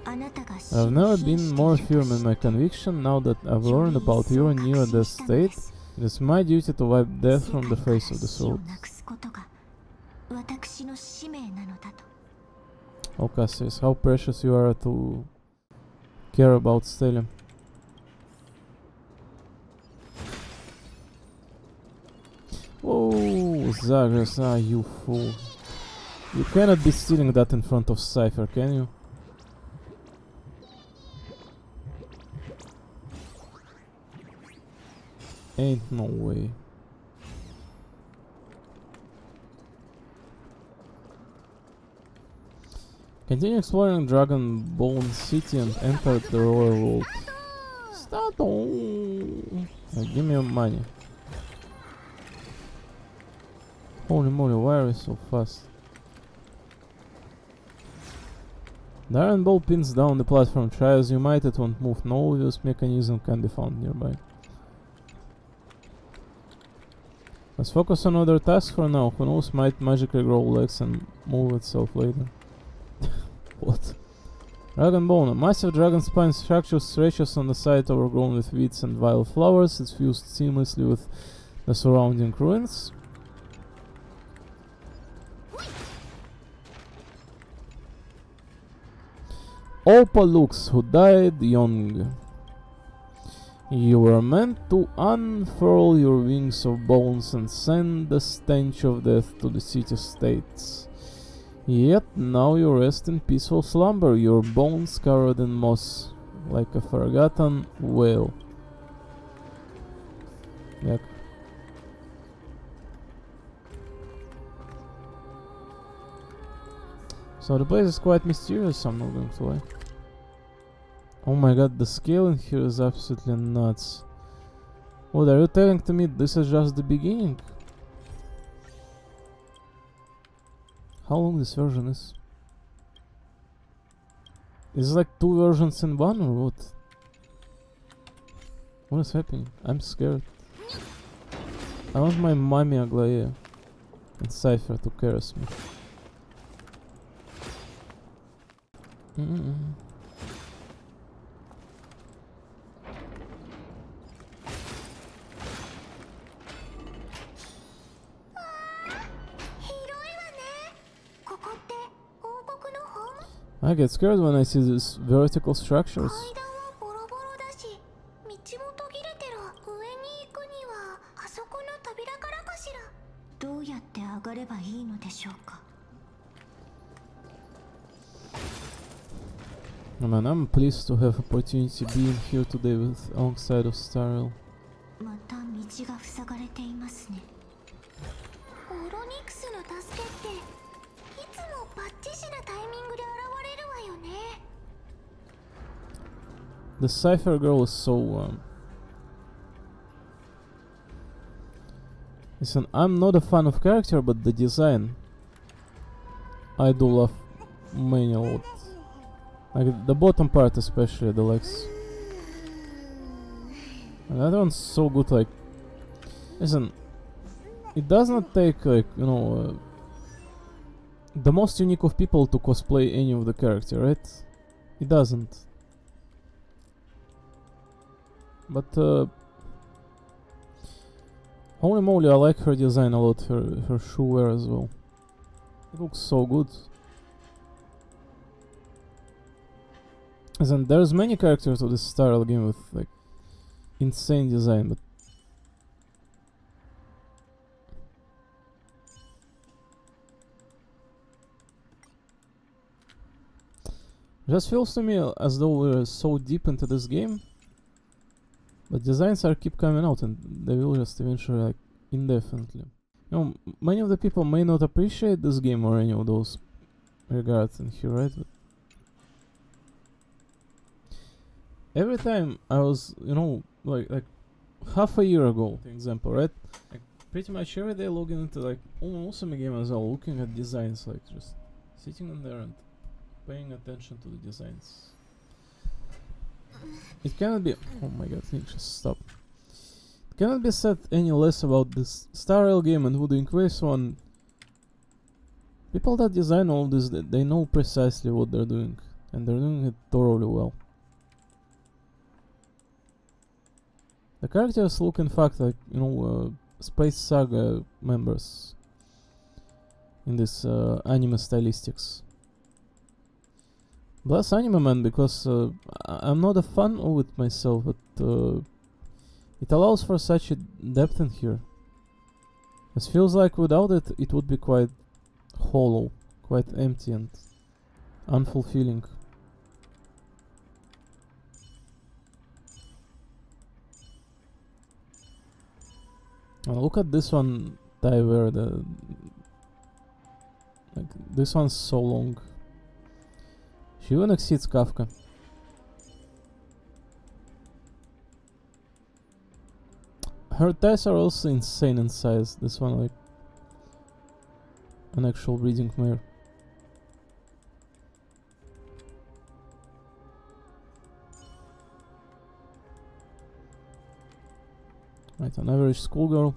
あなたが I've never been more firm in my conviction now that I've learned about your near-death state. It is my duty to wipe death from the face of this 死を world. なくすことが私の使命なのだと。 Oh, Cassius, how precious you are to care about Stella. Oh, Zagreus, you fool. You cannot be stealing that in front of Cypher, can you? Ain't no way. Continue exploring Dragon Bone City and enter the Royal World. Start on. Give me your money. Holy moly, why are we so fast? The iron ball pins down the platform. Try as you might, it won't move. No obvious mechanism can be found nearby. Let's focus on other tasks for now. Who knows, might magically grow legs and move itself later. What? Dragon Bone. A massive dragon spine structure stretches on the side, overgrown with weeds and wildflowers. It's fused seamlessly with the surrounding ruins. Opa Lux, who died young. You were meant to unfurl your wings of bones and send the stench of death to the city-states. Yet now you rest in peaceful slumber, your bones covered in moss, like a forgotten whale. Yuck. So the place is quite mysterious, I'm not going to lie. Oh my god, the scale in here is absolutely nuts. What are you telling to me? This is just the beginning? How long this version is? Is it like 2 versions in one or what? What is happening? I'm scared. I want my Mami Aglaia and Cypher to caress me. I get scared when I see these vertical structures. 階段はボロボロだし、道も途切れてる。上に行くにはあそこの扉からかしら。どうやって上がればいいのでしょうか。Oh man, I'm pleased to have opportunity being here today with alongside of Stariel. また道が塞がれていますね。オロニクスの助けっていつもバッチシなタイミングで現れるわよね。The Cypher girl is so Listen, I'm not a fan of character, but the design I do love many a lot. Like the bottom part especially, the legs. And that one's so good, like... Listen, it does not take, like, you know... the most unique of people to cosplay any of the character, right? It doesn't. But, holy moly, I like her design a lot, her shoe wear as well. It looks so good. And there's many characters of this style game with like insane design, but it just feels to me as though we're so deep into this game, but designs are keep coming out and they will just eventually, like, indefinitely. You know, many of the people may not appreciate this game or any of those regards in here, right? But every time I was, you know, like half a year ago, for example, right? Like pretty much every day logging into like awesome game as well, looking at designs, like just sitting in there and paying attention to the designs. It cannot be. Oh my god, I just stop. It cannot be said any less about this Star Rail game and Voodoo Quest one. People that design all this, they know precisely what they're doing, and they're doing it thoroughly well. The characters look, in fact, like, you know, Space Saga members in this anime stylistics. Bless Anime Man, because I'm not a fan of it myself, but it allows for such a depth in here. It feels like without it, it would be quite hollow, quite empty and unfulfilling. And look at this one, Diver, like, this one's so long. She even exceeds Kafka. Her thighs are also insane in size. This one, like an actual breeding mare. Right, an average schoolgirl.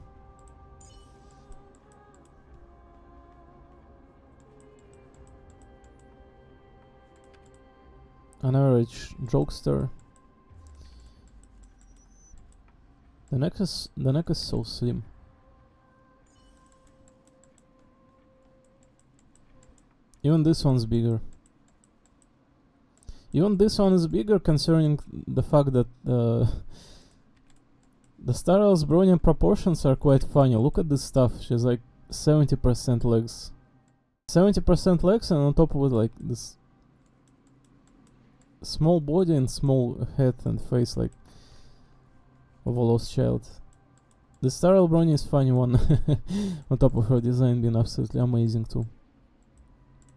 An average jokester. The neck is so slim. Even this one's bigger. Even this one is bigger, concerning the fact that the Star Rail's Bronian proportions are quite funny. Look at this stuff. She's like 70% legs. 70% legs, and on top of it, like this small body and small head and face, like of a lost child. The Star Rail Brony is funny one. On top of her design being absolutely amazing too.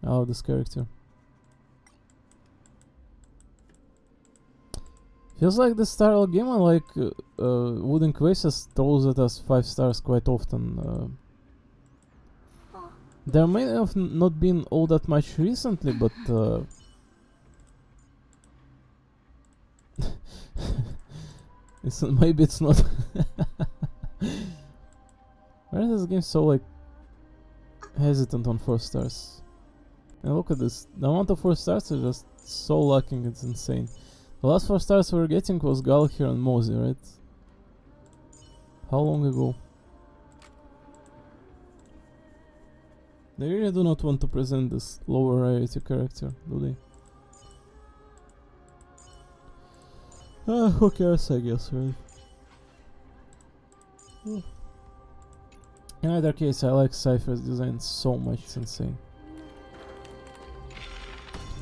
I love this character. Feels like the Star Rail game, like Wooden Quest, throws at us 5 stars quite often. There may have not been all that much recently, but maybe it's not. Why is this game so, like, hesitant on 4 stars? And look at this. The amount of 4 stars is just so lacking, it's insane. The last 4 stars we were getting was Galahir and Mosey, right? How long ago? They really do not want to present this lower rarity character, do they? Who cares, I guess, right? In either case, I like Cypher's design so much, it's insane.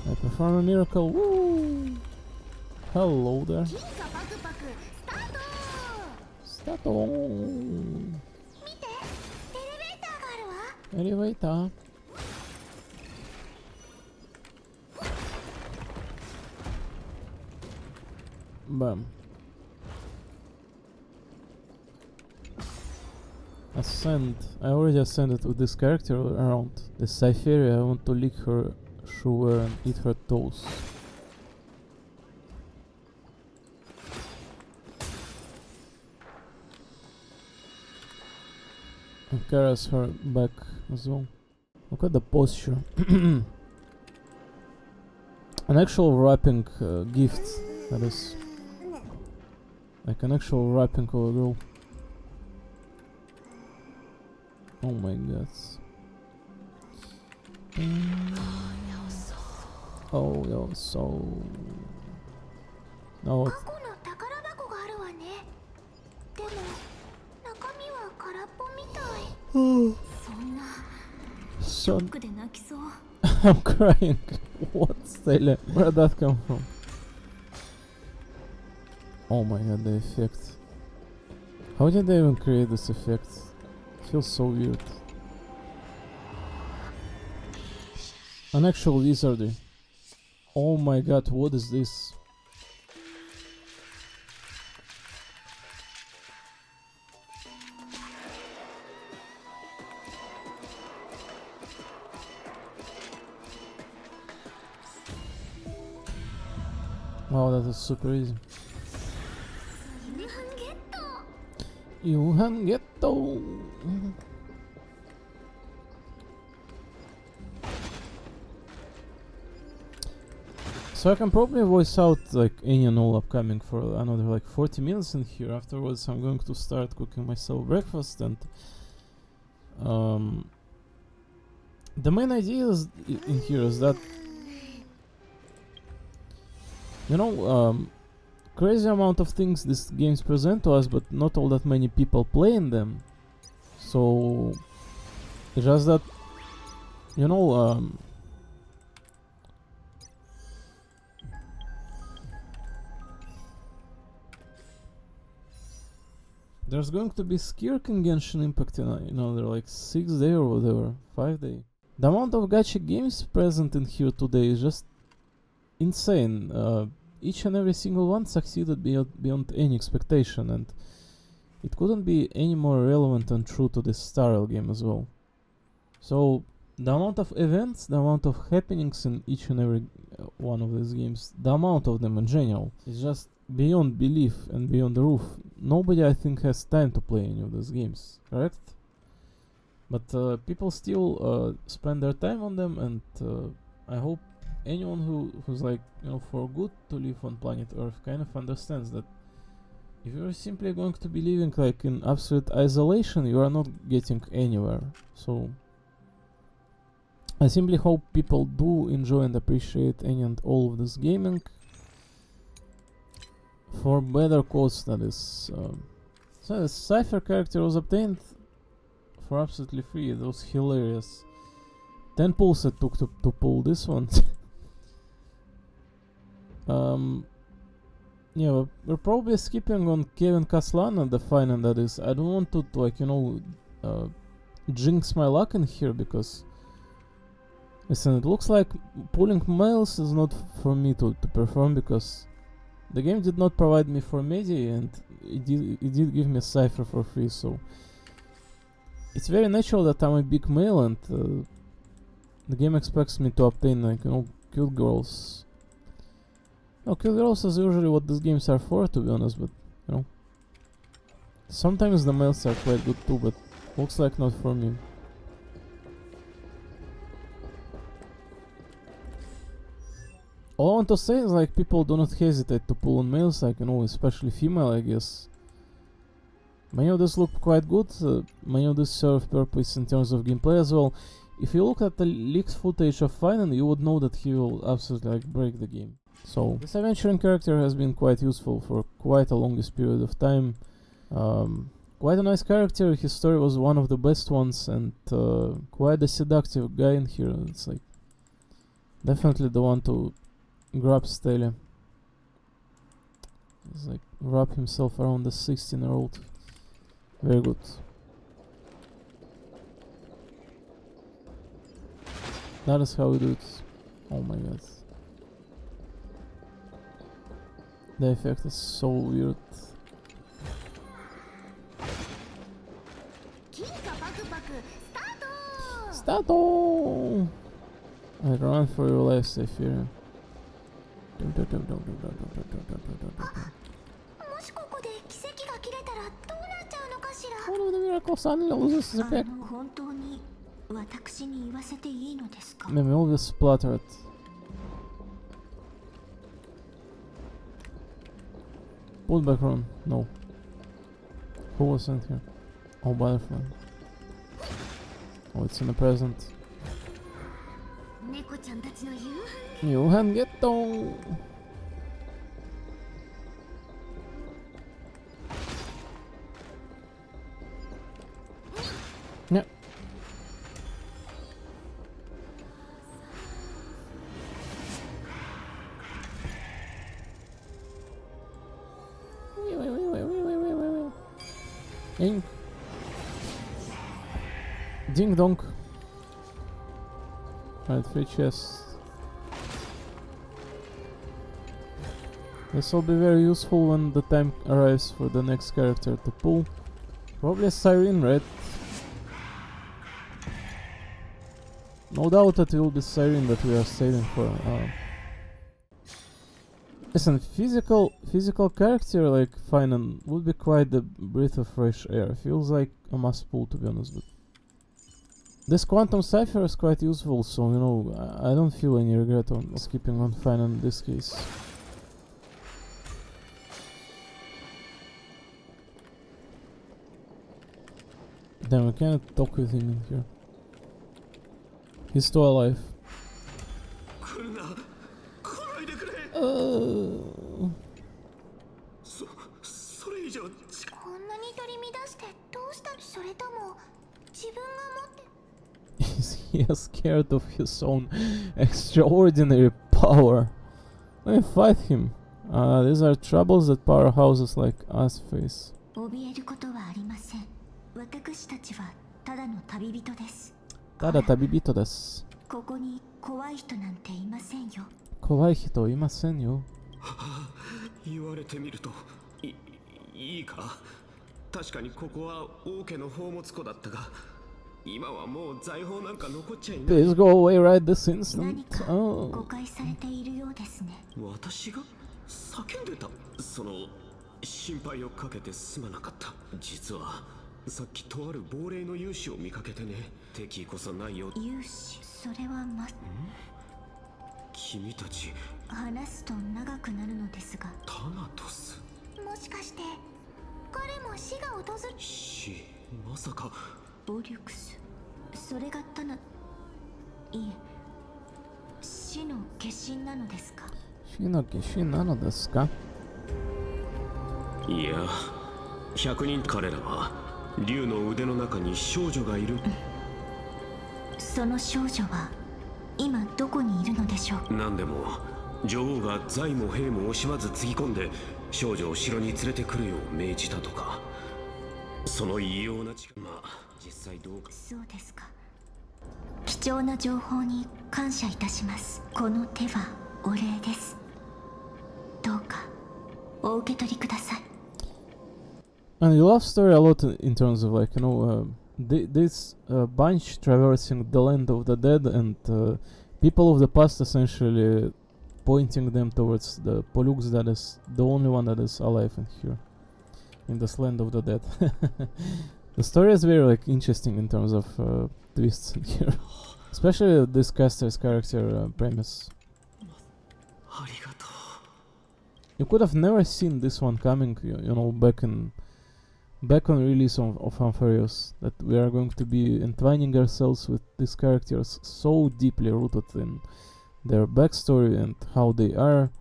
I perform a miracle, woo! Hello there. Start on. Elevator. Bam. ascend. I already ascended with this character around the Cypheria. I want to lick her shoe and eat her toes. And carries her back as well. Look at the posture. An actual wrapping gift, that is. Like an actual wrapping of a girl. Oh my god. Oh, yo, so. No, 過去の宝箱があるわね。でも中身は空っぽみたい。そんなショ son, ックで泣きそう。 I'm crying. What, Stella? Where'd that come from? Oh my god, the effect. How did they even create this effect? It feels so weird. An actual wizardry. Oh my god, what is this? Wow, that is super easy. 夕飯ゲット。 Yuhan Ghetto. So I can probably voice out like any and all upcoming for another like 40 minutes in here. Afterwards I'm going to start cooking myself breakfast, and the main idea is in here is that, you know, crazy amount of things these games present to us, but not all that many people play in them. So it's just that, you know, there's going to be Skirk in Genshin Impact in another like 6 day or whatever, 5 day. The amount of gacha games present in here today is just insane. Each and every single one succeeded beyond any expectation, and it couldn't be any more relevant and true to this style game as well. So the amount of events, the amount of happenings in each and every one of these games, the amount of them in general, is just beyond belief and beyond the roof. Nobody, I think, has time to play any of these games, correct? But people still spend their time on them, and I hope anyone who's like, you know, for good to live on planet Earth kind of understands that if you're simply going to be living like in absolute isolation, you are not getting anywhere. So I simply hope people do enjoy and appreciate any and all of this gaming for better cause, that is. So the Cypher character was obtained for absolutely free. It was hilarious. 10 pulls it took to pull this one. Yeah, we're probably skipping on Kevin Kaslan, the final, that is. I don't want to like, you know, jinx my luck in here, because listen, it looks like pulling males is not for me to perform, because the game did not provide me for Medi, and it did give me a Cypher for free, so it's very natural that I'm a big male, and the game expects me to obtain, like, you know, cute girls. No, cute girls is usually what these games are for, to be honest, but, you know, sometimes the males are quite good too, but looks like not for me. All I want to say is, like, people do not hesitate to pull on males, like, you know, especially female, I guess. Many of these look quite good, many of these serve purpose in terms of gameplay as well. If you look at the leaked footage of Finan, you would know that he will absolutely, like, break the game. So this adventuring character has been quite useful for quite a longest period of time. Quite a nice character, his story was one of the best ones, and quite a seductive guy in here. It's like definitely the one to grab Stele. He's like wrap himself around the 16-year-old. Very good. That is how we do it. Oh my god. The effect is so weird. キノ Stato! Like, run for your life, Saphira. もしここで奇跡が切れたらどうなっちゃうのかしら。 One of the miracle suddenly loses its あ effect. の本当に私に言わせていいのですか？ Maybe all this splattered. Pull back run. No. Who was sent here? Oh, butterfly. Oh, it's in the present. 猫ちゃんたちの夕飯。 You can get down. Yeah. Ding. Ding dong. Right, 3 chests. This will be very useful when the time arrives for the next character to pull. Probably a Siren, right? No doubt that it will be Siren that we are saving for. Listen, physical character like Finan would be quite a breath of fresh air. Feels like a must pull, to be honest. But this Quantum Cipher is quite useful, so you know I don't feel any regret on skipping on Finan in this case. Damn, I can't talk with him in here. He's still alive. 来るな来ないでくれ Uh, それ以上近こんなに取り乱してどうした？それとも自分が持って is he scared of his own extraordinary power? Let me fight him. These are troubles that powerhouses like us face. 怯えることはありません。私たちはただの旅人です。ただ旅人です。ここに怖い人なんていませんよ。怖い人いませんよ。言われてみるといいか確かにここは王家の宝物庫だったが今はもう財宝なんか残っちゃいない Please go away right this 何 instant. か誤 Oh. 解されているようですね。私が叫んでたその心配をかけてすまなかった実はさっきとある亡霊の勇士を見かけてね敵こそないよ勇士、それは君たち話すと長くなるのですが、タナトスもしかして彼も死が訪れ死まさかボリュクス、それがいえ死の化身なのですか？死の化身なのですか？いや100人彼らは竜の腕の中に少女がいるその少女は今どこにいるのでしょう？何でも女王が財も兵も惜しまずつぎ込んで少女を城に連れてくるよう命じたとかその異様な力まあ実際どうかそうですか。貴重な情報に感謝いたします。この手はお礼です。どうかお受け取りください。 And you love story a lot in terms of like, you know, this bunch traversing the land of the dead and people of the past essentially pointing them towards the Pollux that is the only one that is alive in here, in this land of the dead. The story is very like interesting in terms of twists in here, especially this caster's character premise. ありがと You could have never seen this one coming, you know, back on release of Ampharos, that we are going to be entwining ourselves with these characters so deeply rooted in their backstory and how they are.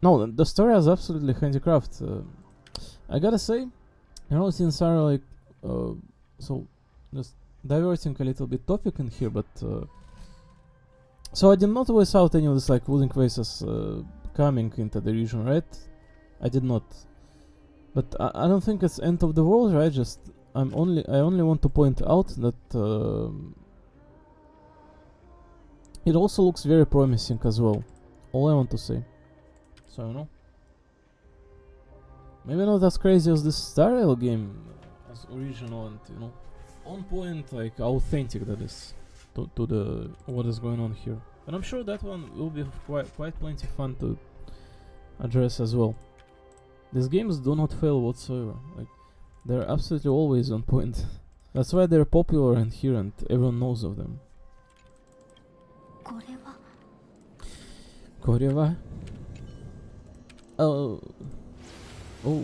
No, the story is absolutely handicraft. I gotta say, you know, since are like, so just diverting a little bit topic in here, but so I did not voice out any of this like wooden faces coming into the region, right? I did not. But I don't think it's end of the world, right? Just I only want to point out that it also looks very promising as well. All I want to say. So you know, maybe not as crazy as this Star Rail game, as original and you know, on point, like authentic that is to the what is going on here. And I'm sure that one will be quite plenty fun to address as well. These games do not fail whatsoever. Like they're absolutely always on point. That's why they're popular and here and everyone knows of them. これはこれは Oh. Oh.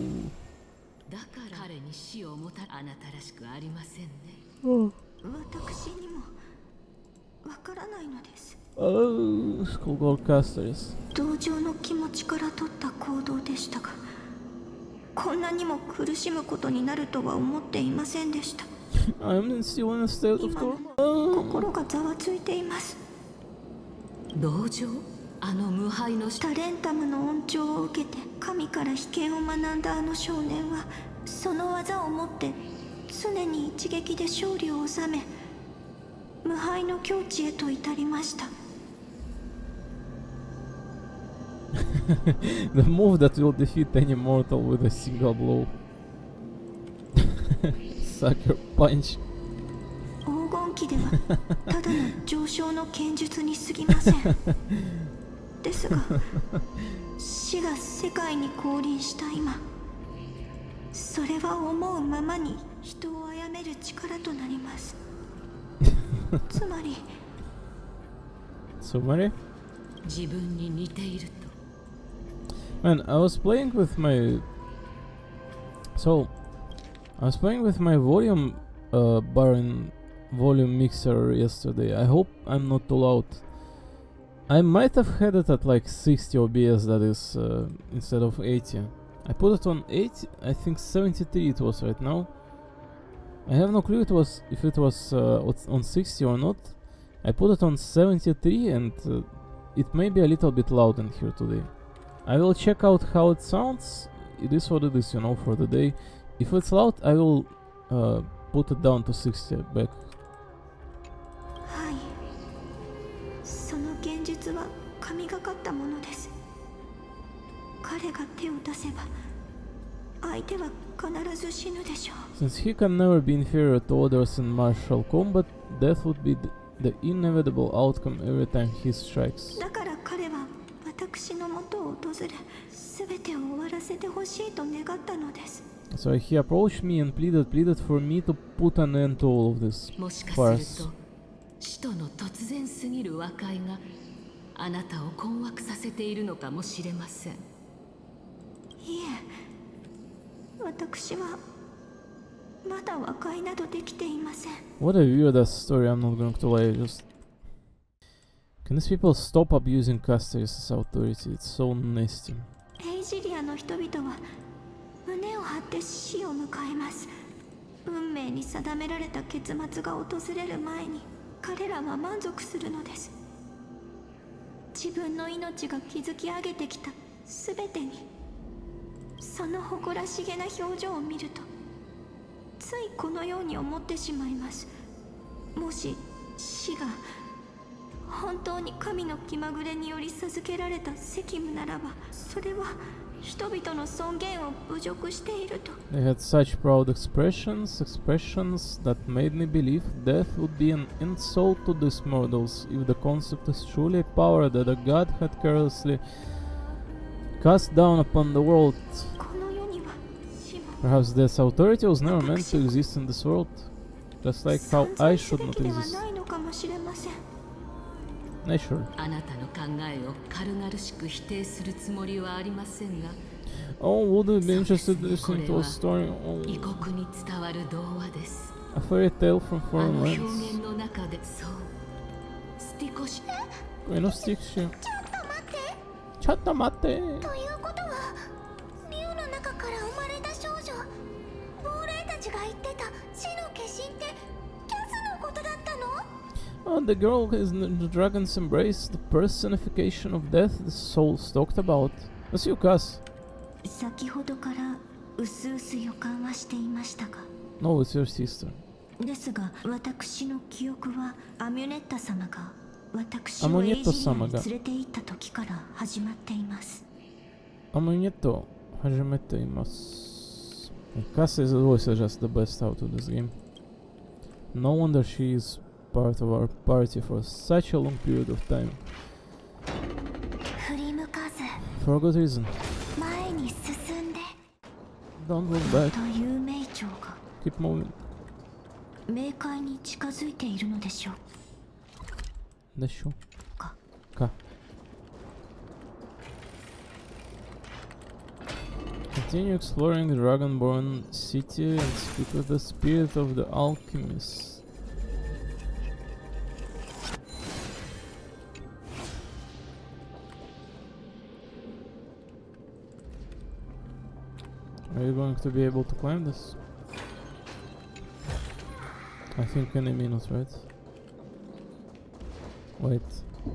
だから彼に死をもたあなたらしくありませんね。私にもわからないのです。 Oh, Skullgirl Casters. 同情の気持ちから取った行動でしたが、こんなにも苦しむことになるとは思っていませんでした。 I'm still in a state of 今 torment. 心がざわついています。同情？あの無敗のタレンタムの恩寵を受けて神から秘剣を学んだあの少年は、その技をもって常に一撃で勝利を収め、無敗の境地へと至りました。 The move that will defeat any mortal with a single blow. Sucker punch. 黄金期ではただの上昇の剣術に過ぎません。ですが、死が世界に降臨した今、それは思うままに人を殺める力となります。つまり、自分に似ていると。 Man, I was playing with my volume bar and volume mixer yesterday. I hope I'm not too loud. I might have had it at like 60 OBS, that is, instead of 80. I put it on 80, I think 73 it was right now. I have no clue if it was on 60 or not. I put it on 73 and it may be a little bit loud in here today. I will check out how it sounds. It is what it is, you know, for the day. If it's loud, I will put it down to 60 back. はい。その現実は神がかったものです。彼が手を出せば、相手は必ず死ぬでしょう。 Since he can never be inferior to others in martial combat, death would be the inevitable outcome every time he strikes. だから彼は私の元を訪れ、すべてを終わらせてほしいと願ったのです。 So he approached me and pleaded for me to put an end to all of this もしか farce. すると死との突然すぎる和解があなたを困惑させているのかもしれません。いえ、私はまだ和解などできていません。 What a weird ass story, I'm not going to lie, just... Can these people stop abusing Casteris as authority? It's so nasty. エイジリアの人々は胸を張って死を迎えます。運命に定められた結末が訪れる前に彼らは満足するのです。自分の命が築き上げてきたすべてに、その誇らしげな表情を見るとついこのように思ってしまいます。もし死が本当に神の気まぐれにより授けられた責務ならば、それは人々の尊厳を侮辱していると。 They had such proud expressions that made me believe death would be an insult to these mortals if the concept is truly a power that a god had carelessly cast down upon the world. この世には死も Perhaps death's authority was never meant to exist in this world, just like how 存 I 在す should べ not きでは exist. ないのかもしれません。Sure. あなたの考えを軽々しく否定するつもりはありませんが、 Oh, would you be interested in listening to a story? 異 Oh, 国に伝わる童話です。 a fairy tale from あ foreign の表 lands. 現の中で、そう、スティコシ Queen of Styx. ちょっと待って。 Chatamate. ということは、竜の中から生まれた少女、亡霊たちが言ってた死の化身ってキャスのことだったの？ Oh, the girl is in the dragon's embrace, the personification of death the souls talked about. That's you, Cass. 先ほどからうすうす予感はしていましたが、 No, it's your sister. ですが私の記憶はアミュネッタ様が私をアミュネエイジリアッタ様がに連れて行った時から始まっています。 Amuneto hajimete imasu. Cass is always just the best out of this game. No wonder she is part of our party for such a long period of time. 振り向かず For a good reason. 前に進んで Don't look back. という名長が Keep moving. 冥界に近づいているのでしょう Dashu. か Ka. Continue exploring the Dragonborn city and speak with the spirit of the alchemist. Are you going to be able to climb this? I think any minute, right? Wait. こ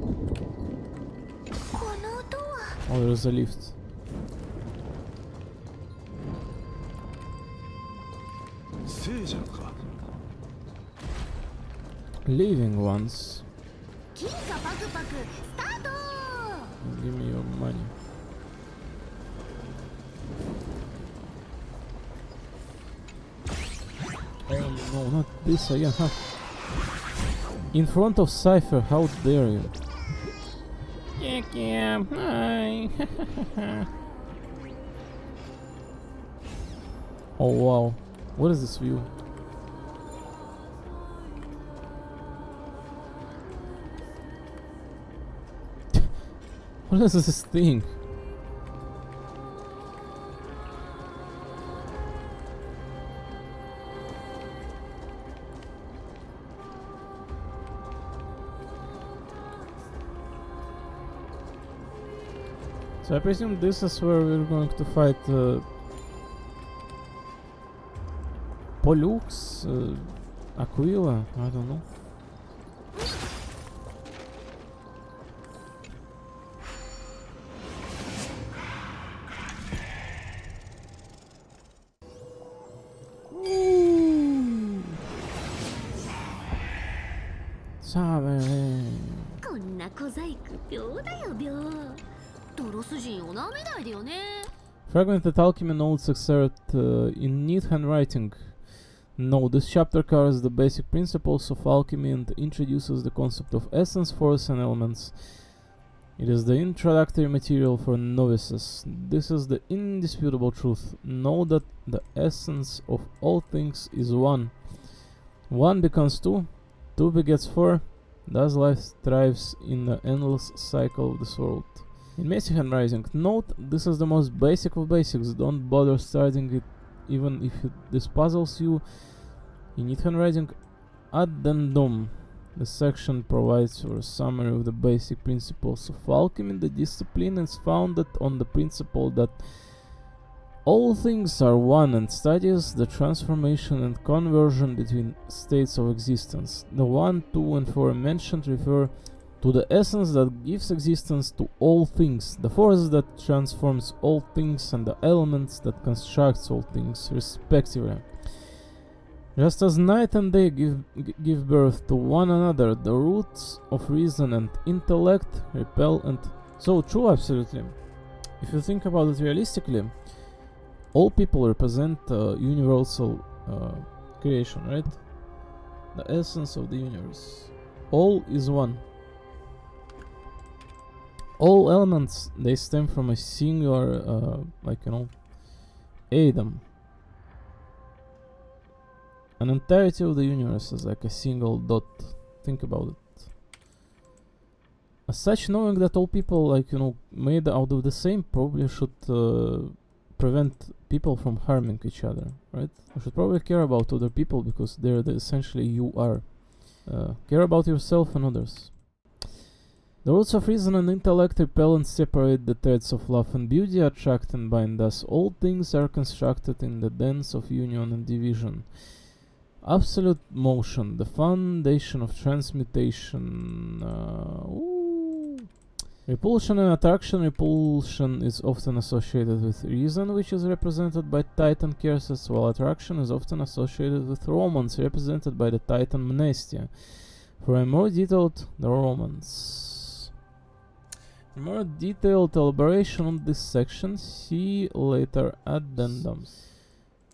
の音は Oh, there's a lift. Living ones. 金貨パクパクスタート Give me your money. Oh no, not this again, huh? In front of Cypher, how dare you? Yeah, hi. Oh wow, what is this view? What is this thing? So I presume this is where we're going to fight Pollux, Aquila, I don't know. Sabe. こんな小細工秒だよ秒ドロス人をなめないでよね Fragmented alchemy notes excerpt in neat handwriting. No, this chapter covers the basic principles of alchemy and introduces the concept of essence, force, and elements. It is the introductory material for novices. This is the indisputable truth. Know that the essence of all things is one. One becomes two, two begets four. Thus life thrives in the endless cycle of this world. In messy handwriting, note this is the most basic of basics. Don't bother starting it even if this puzzles you. In neat handwriting, addendum. The section provides for a summary of the basic principles of alchemy. The discipline is founded on the principle that all things are one and studies the transformation and conversion between states of existence. The 1, 2, and 4 mentioned refer to the essence that gives existence to all things, the force that transforms all things, and the elements that constructs all things, respectively. Just as night and day give birth to one another, the roots of reason and intellect repel and... So true, absolutely. If you think about it realistically, all people represent universal creation, right? The essence of the universe. All is one. All elements, they stem from a singular, Adam. An entirety of the universe is like a single dot. Think about it. As such, knowing that all people, made out of the same, probably should prevent people from harming each other, right? You should probably care about other people because they're essentially you are. Care about yourself and others. The roots of reason and intellect repel and separate the threads of love and beauty, attract and bind us. All things are constructed in the dance of union and division. Absolute motion, the foundation of transmutation. Repulsion and attraction. Repulsion is often associated with reason, which is represented by Titan Kyrsis, while attraction is often associated with romance, represented by the Titan Mnestia. For a more detailed, the romance. For more detailed elaboration on this section, see later addendums.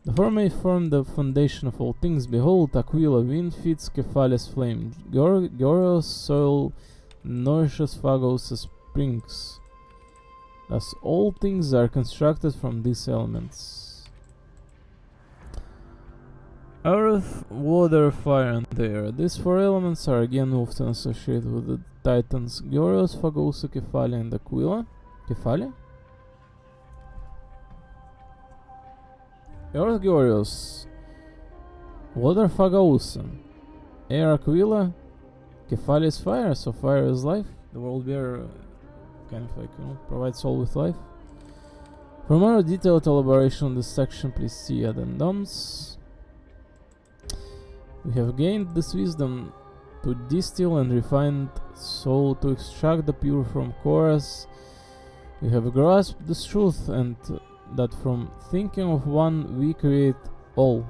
The four may form the foundation of all things. Behold, Aquila, wind feeds Cephalia's flame. Gorios, soil nourishes Phagos' springs. Thus all things are constructed from these elements. Earth, water, fire, and air. These four elements are again often associated with the Titans Gorios, Phagos, Cephalia, and Aquila. Cephalia? Earth Gorios, water Phagos, air Aquila, Cephalia is fire, so fire is life. The world bearer kind of like, provides all with life. For more detailed elaboration on this section, please see addendums. We have gained this wisdom to distill and refine so to extract the pure from chorus. We have grasped this truth and that from thinking of one we create all.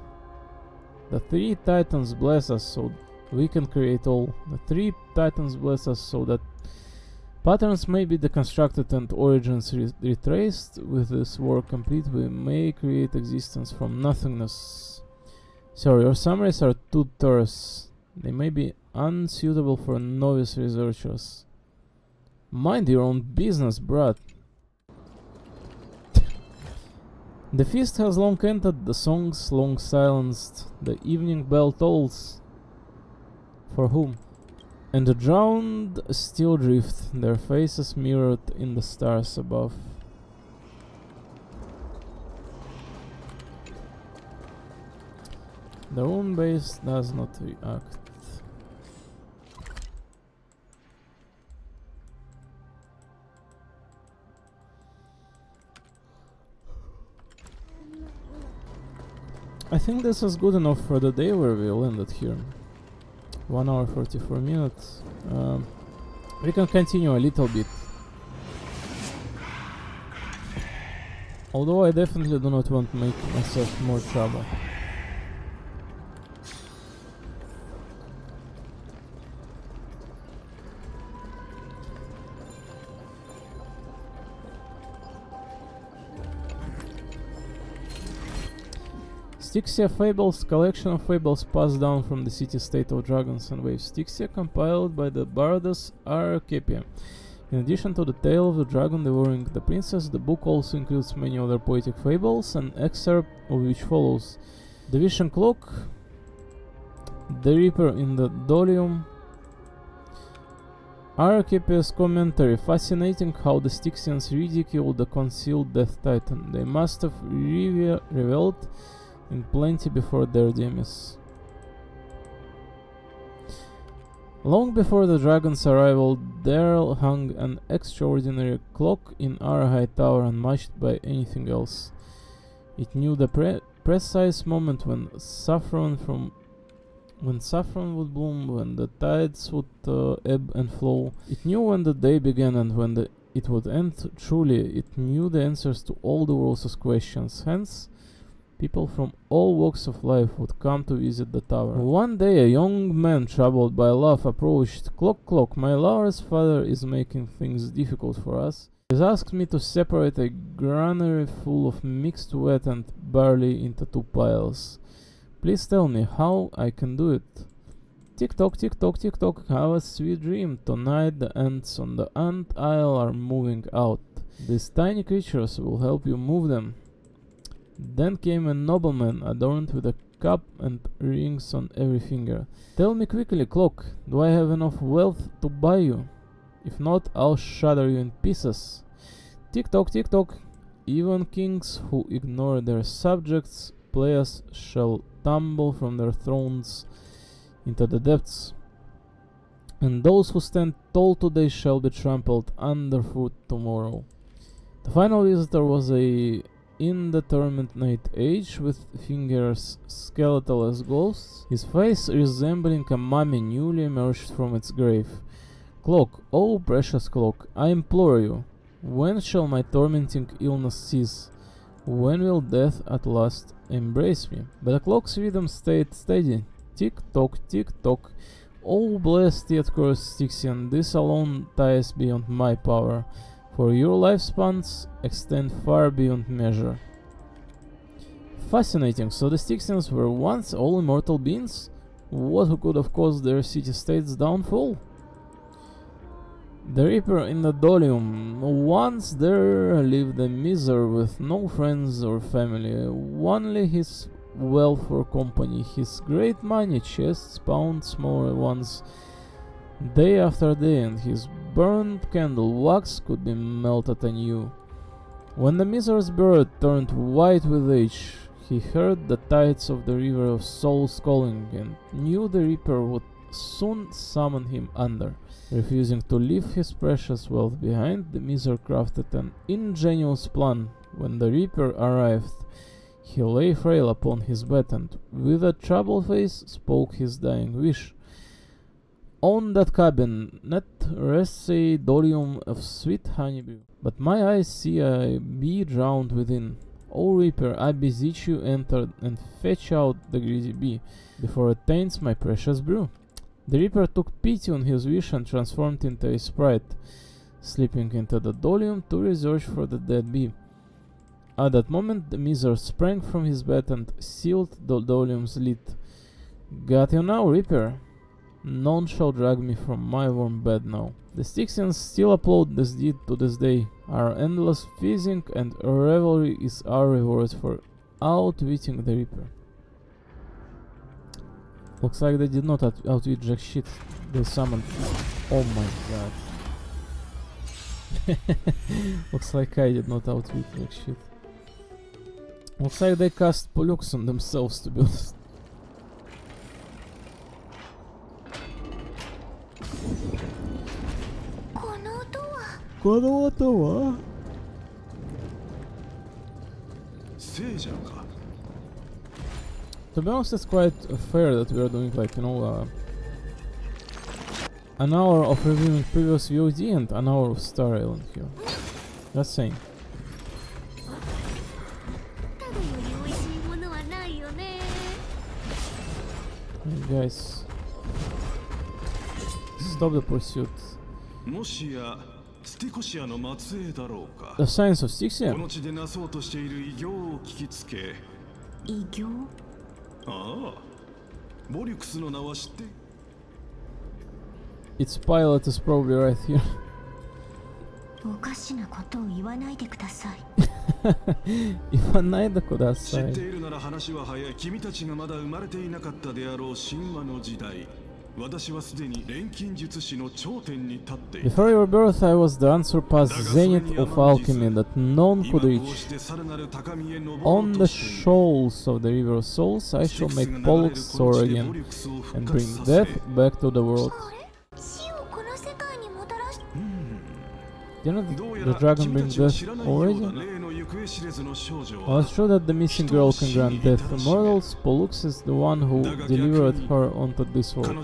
The three Titans bless us so we can create all. The three Titans bless us so that patterns may be deconstructed and origins retraced. With this work complete, we may create existence from nothingness. So your summaries are too terse. They may be unsuitable for novice researchers. Mind your own business, brat. The feast has long ended, the songs long silenced, the evening bell tolls. For whom? And the drowned still drift, their faces mirrored in the stars above. The rune base does not react. I think this is good enough for the day where we landed here. 1 hour 44 minutes. We can continue a little bit. Although I definitely do not want to make myself more trouble. Styxia Fables, collection of fables passed down from the city-state of Dragons and Waves. Styxia, compiled by the Bardas Archipia. In addition to the tale of the dragon devouring the princess, the book also includes many other poetic fables, an excerpt of which follows. The Vision Clock, The Reaper in the Dolium, Archipia's commentary. Fascinating how the Styxians ridiculed the concealed Death Titan. They must have reveled in plenty before their demise. Long before the dragon's arrival, there hung an extraordinary clock in our high tower, unmatched by anything else. It knew the precise moment when saffron would bloom, when the tides would ebb and flow. It knew when the day began and when it would end. Truly, it knew the answers to all the world's questions. Hence, people from all walks of life would come to visit the tower. One day a young man troubled by love approached. Clock, clock, my lover's father is making things difficult for us. He has asked me to separate a granary full of mixed wheat and barley into two piles. Please tell me how I can do it. Tick-tock, tick-tock, tick-tock, have a sweet dream. Tonight the ants on the ant isle are moving out. These tiny creatures will help you move them. Then came a nobleman adorned with a cup and rings on every finger. Tell me quickly, clock, do I have enough wealth to buy you? If not, I'll shatter you in pieces. Tick-tock, tick-tock, even kings who ignore their subjects' players shall tumble from their thrones into the depths, and those who stand tall today shall be trampled underfoot tomorrow. The final visitor was a indeterminate age, with fingers skeletal as ghosts, his face resembling a mummy newly emerged from its grave. Clock, oh precious clock, I implore you, when shall my tormenting illness cease? When will death at last embrace me? But the clock's rhythm stayed steady. Tick-tock, tick-tock. Oh blessed yet cursed Styxian, this alone ties beyond my power, for your lifespans extend far beyond measure. Fascinating. So the Styxians were once all immortal beings? What could have caused their city-state's downfall? The Reaper in the Dolium. Once there lived a miser with no friends or family, only his wealth for company, his great money chests pound smaller ones day after day, and his burned candle wax could be melted anew. When the miser's bird turned white with age, he heard the tides of the river of souls calling, and knew the Reaper would soon summon him under. Refusing to leave his precious wealth behind, the miser crafted an ingenious plan. When the Reaper arrived, he lay frail upon his bed, and with a troubled face spoke his dying wish. On that cabinet rests a dolium of sweet honeydew, but my eyes see a bee drowned within. O Reaper, I beseech you, enter and fetch out the greedy bee, before it taints my precious brew. The Reaper took pity on his wish and transformed into a sprite, slipping into the dolium to search for the dead bee. At that moment, the miser sprang from his bed and sealed the dolium's lid. Got you now, Reaper? None shall drag me from my warm bed now. The Styxians still applaud this deed to this day. Our endless feasting and revelry is our reward for outwitting the Reaper. Looks like they did not outwit jack shit. They summoned... Oh my god. Looks like I did not outwit jack shit. Looks like they cast Pollux on themselves, to be honest. To be honest, it's quite fair that we are doing, like, you know, an hour of reviewing previous VOD and an hour of Star Island here. Just saying. Hey guys, stop the pursuit. The science of Styxia? 異形？ああ、ボリュクスの名は知って。Its pilot is probably right here. おかしなことを言わないでください。言わないでください。知っているなら話は早い。君たちがまだ生まれていなかったであろう神話の時代。私はすでに錬金術師の頂点に立っている。Before your birth, I was the unsurpassed zenith of alchemy that none could reach. On the shoals of the River of Souls, I shall make Pollux soar again and bring death back to the world. 死をこの世界にもたらし Didn't the dragon bring death already? Well, it's true that the missing girl can grant death to mortals. Pollux is the one who delivered her onto this world.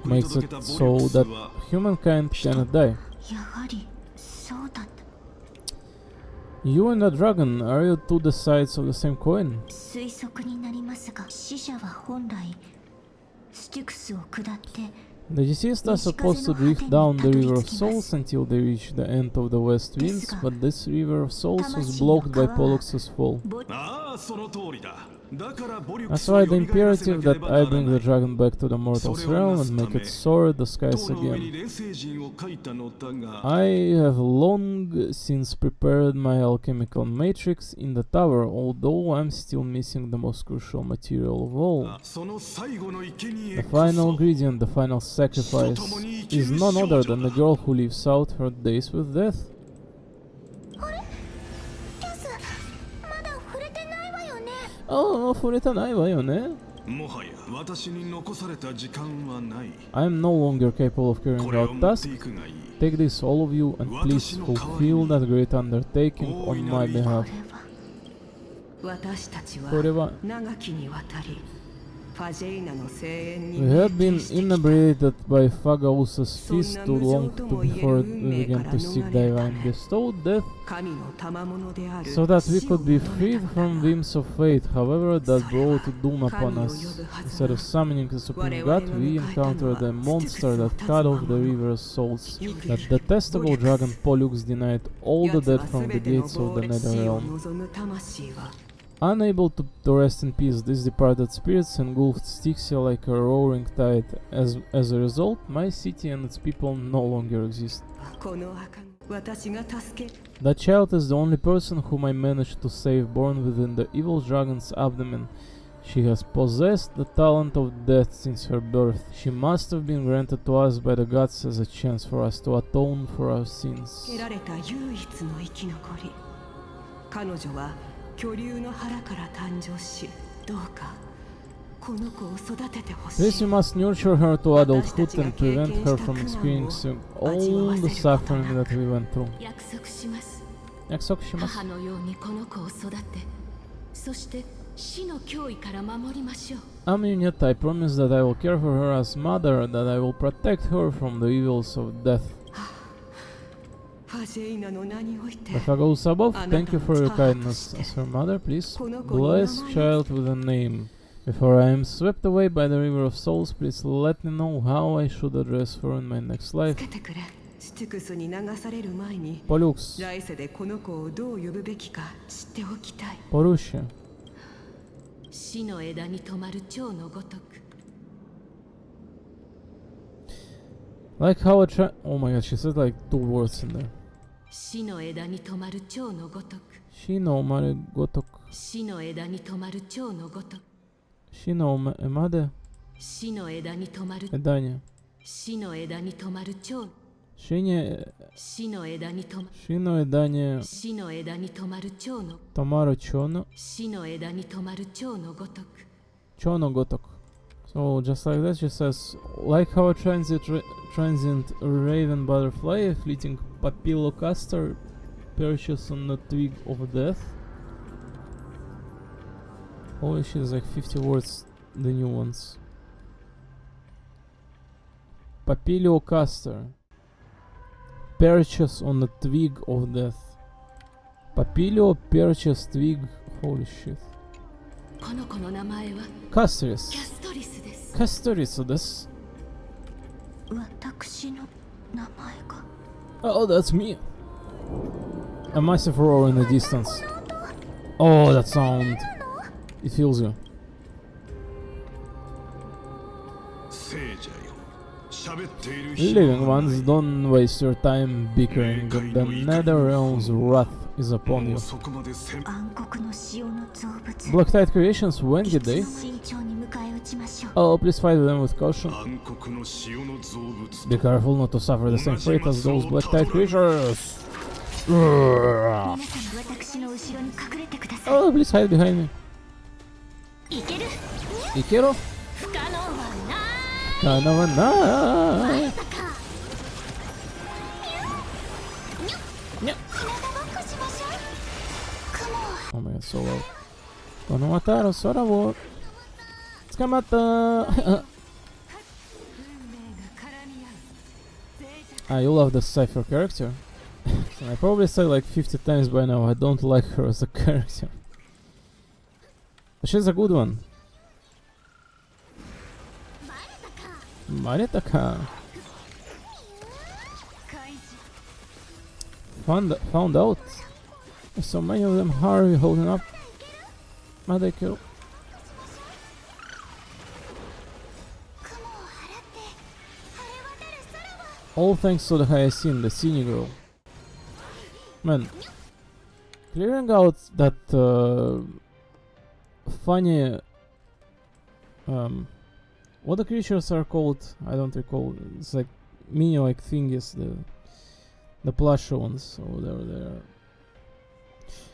Makes it so that humankind cannot die. やはりそうだった。 You and the dragon, are you two the sides of the same coin? 推測になりますが、死者は本来スティクスを下って The deceased are supposed to drift down the River of Souls until they reach the end of the West Winds, but this River of Souls was blocked by Pollux's fall. ああ、その通りだ。だからボリュク That's スを why 蘇 the らせなけれ imperative ば that な I ら bring な the い。 dragon back to the mortal's realm and make it soar the skies 塔の上に again. 錬成陣を書いたのだが、 I have long since prepared my alchemical matrix in the tower, although I'm still missing the most crucial material of all. その最後の生贄 The こ final そ ingredient, the final sacrifice, is none other than the girl who lives out her days with death. キャス、まだ触れてないわよね。 Oh, 触れてないわよね。もはや私に残された時間はない。 I am no longer capable of carrying これを out 持って tasks. いくがいい。 Take this, all of you, and please fulfill that great undertaking on my behalf. 私たちはこれは長きにわたりファジェイナの声援に We had been inebriated by Phagaus's feast too long before we began to seek divine bestowed death, 神の賜物である so that we could be freed from whims of fate. However, that brought doom upon us. Instead of summoning the supreme god, we encountered a monster that cut off the river's souls. That detestable dragon Pollux denied all the dead from the gates of the Netherrealm. Unable to rest in peace, these departed spirits engulfed Styxia like a roaring tide. As a result, my city and its people no longer exist. この赤私が助け That child is the only person whom I managed to save, born within the evil dragon's abdomen. She has possessed the talent of death since her birth. She must have been granted to us by the gods as a chance for us to atone for our sins. 得られた唯一の生き残り彼女は巨竜の腹から誕生しどうかこの子を育ててほし This い you must nurture her to adulthood and prevent her from experiencing all the suffering that we went through. 約束します。約束します。母のようにこの子を育て、そして死の脅威から守りましょう。 Amunet, I promise that I will care for her as mother, that I will protect her from the evils of death. ファジェイナの名において If I goes above, thank you for your kindness. As her mother, please bless child with a name. Before I am swept away by the river of souls, please let me know how I should address her in my next つ life. けてくれスティクスに流される前に Pollux. 来世でこの子をどう呼ぶべきか知っておきたい Porussia. 死の枝に止まる蝶のごとく。 Like how a oh my god, she said like 2 words in there. 死の枝に止まる蝶のごとく。 Shino Mare Gotok. 死の枝に止まる蝶のごとく。 Shino Emade. 死の枝に止まる Edania. 死の枝に止まる蝶。 Shine. 死の枝に止ま Shino Edania. 死の枝に止まる蝶の Tamaro Chono. 死の枝に止まる蝶のごとく。 Chono Gotok. So just like that, she says, like how a transient raven butterfly, a fleeting papillocaster perches on the twig of death. Holy shit, there's like 50 words, the new ones. Papillocaster perches on the twig of death. Papilio perches twig. Holy shit. この子の名前は Castoris. キャストリスです。 Castorisです。私の名前が Oh, that's me. A massive roar in the distance. Oh, that sound. It fills you. 聖者よ、喋っている Living ones, don't waste your time bickering. The Netherrealm's wrath is upon も you. うそこまでせん 暗黒の潮の造物 Black Tide Creations, when did 一 they? 度慎重に迎え撃ちましょう Oh, please fight them with caution. 暗黒の潮の造物 Be と careful not to suffer the same fate as those Black Tide creatures. Urgh. 皆さん私の後ろに隠れてくださ Oh, please hide behind me. いいける Ikero? 不可能はない Kanawanai. 日向ぼっこしましょう雲を Oh my god, so loud. Konomataro Soravo. Tsukamata. 運命が絡み合う。 Ah, you love the Cypher character? I probably said like 50 times by now, I don't like her as a character. But she's a good one. Maretaka. Found out. So many of them. How are you holding up? Madekiro. 雲を払って晴れ渡る空を All thanks to the Hyacinth, the Sini girl. Man, clearing out that funny what the creatures are called, I don't recall. It's like mini like thingies, the plush ones. So they're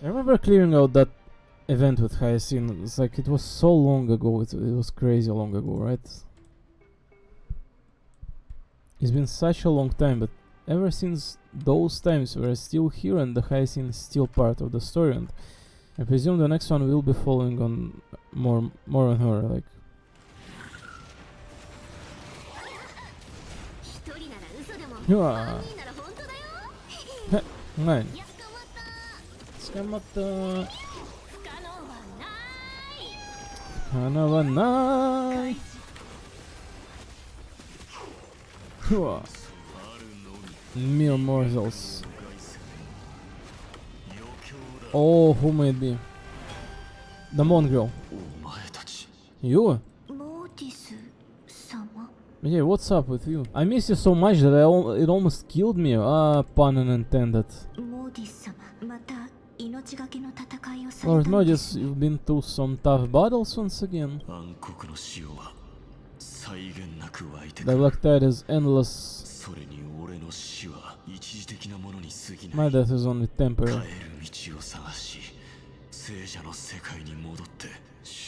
I remember clearing out that event with Hyacinth. It's like it was so long ago. It was crazy long ago, right? It's been such a long time, but ever since those times we're still here and the Hyacinth is still part of the story, and I presume the next one will be following on more on her, like 一人なら嘘でも うわ三人なら本当だよ何や捕まった捕まった不可能はない花はないうわ Mere mortals. Oh, who may it be? The mongrel. お前たち You? モーティス様 Yeah, what's up with you? I miss you so much that it almost killed me. Pun unintended. モーティス様また命がけの戦いをされ Lord たのです Modis, you've been through some tough battles once again. 暗黒の潮は際限なく湧いて The くる black tide is endless. それに俺の死は一時的なものに過ぎな My い death is only 帰 temporary. る道を探し聖者の世界に戻って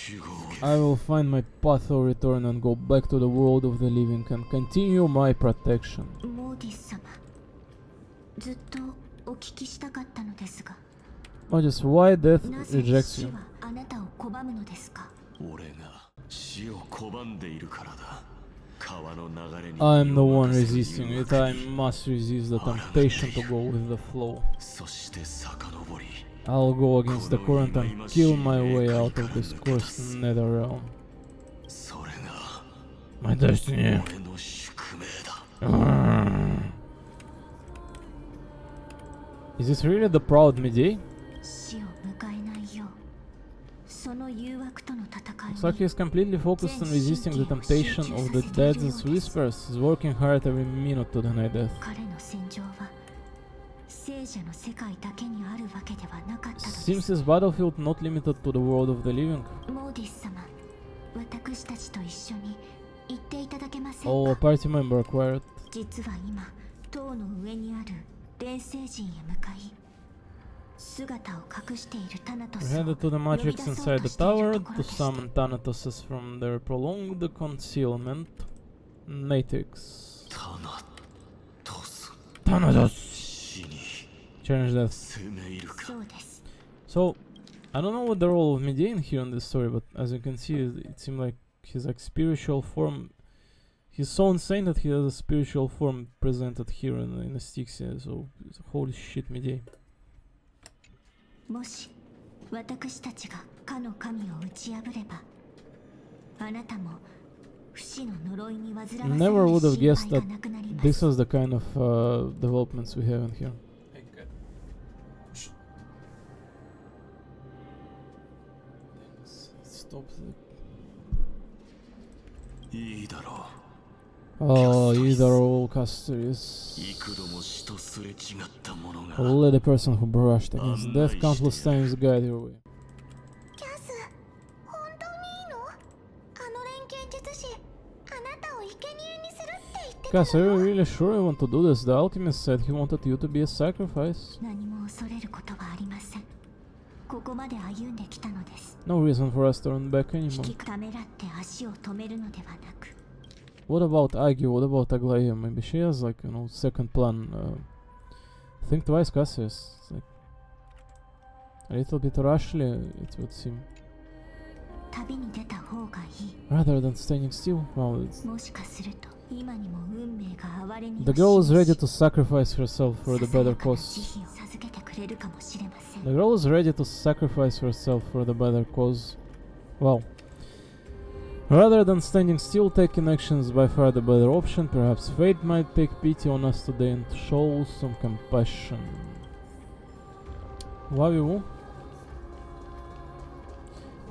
守護を I will find my path of return and go back to the world of the living and continue my protection. モーティス様ずっとお聞きしたかったのですが Modis, why death なぜ rejects 死 you? はあなたを拒むのですか俺が死を拒んでいるからだ川の流れに I am the one 身を任せる resisting 誘 it. 惑 I に must resist the temptation to go with the flow. そして遡り I'll go against the current and kill my way out of this cursed nether realm. それが My destiny. 俺の宿命だ Is this really the proud Medei? 死を迎えないようその誘惑との戦い Looks like に he's completely focused on resisting the temptation of the dead's whispers. He's working hard every minute to deny death. 彼の戦場は聖者の世界だけにあるわけではなかったのです Seems this battlefield not limited to the world of the living. モーディス様私たちと一緒に行っていただけません Oh, a か party member acquired. 実は今塔の上にある錬成人へ向かい姿を隠しているタナト We スを headed to the 呼び Matrix 出そう inside と the している tower ところ to でした summon Thanatoses from their prolonged concealment. Matrix. タナトス Thanatos! 死に Challenge death. 生命いるかそうです So, I don't know what the role of Medei here in this story, but as you can see, it seemed like his like spiritual form. He's so insane that he has a spiritual form presented here in the Styxia. So, holy shit, Medei. もし私たちがかの神を打ち破ればあなたも不死の呪いに煩わされる Never would have 心 guessed 配 that がなくなりま this す was the kind of developments we have in here. Stop the... いいだろ Oh, either all Castoris. う幾度も死とすれ違ったものが Only the person who brushed against death countless times guide your way. キャス本当にいいのあの錬金術師あなたを生贄にするって言ってた Cass, are you really sure you want to do this? The alchemist said he wanted you to be a sacrifice. 何も恐れることはありませんここまで歩んできたのです No reason for us to run back 引 anymore. きためらって足を止めるのではなく What about Agi? What about Aglaia? Maybe she has like, second plan. Think twice, Cassius. It's like a little bit rashly, it would seem. 旅に出た方がいい Rather than standing still. Well, it's... もしかすると今にも運命が哀れみを The girl is 示し ready to sacrifice herself for the ささや better かな cause. 慈悲を授けてくれるかもしれません The girl is ready to sacrifice herself for the better cause. Well, rather than standing still, taking action is by far the better option. Perhaps fate might take pity on us today and show some compassion. Waviwu.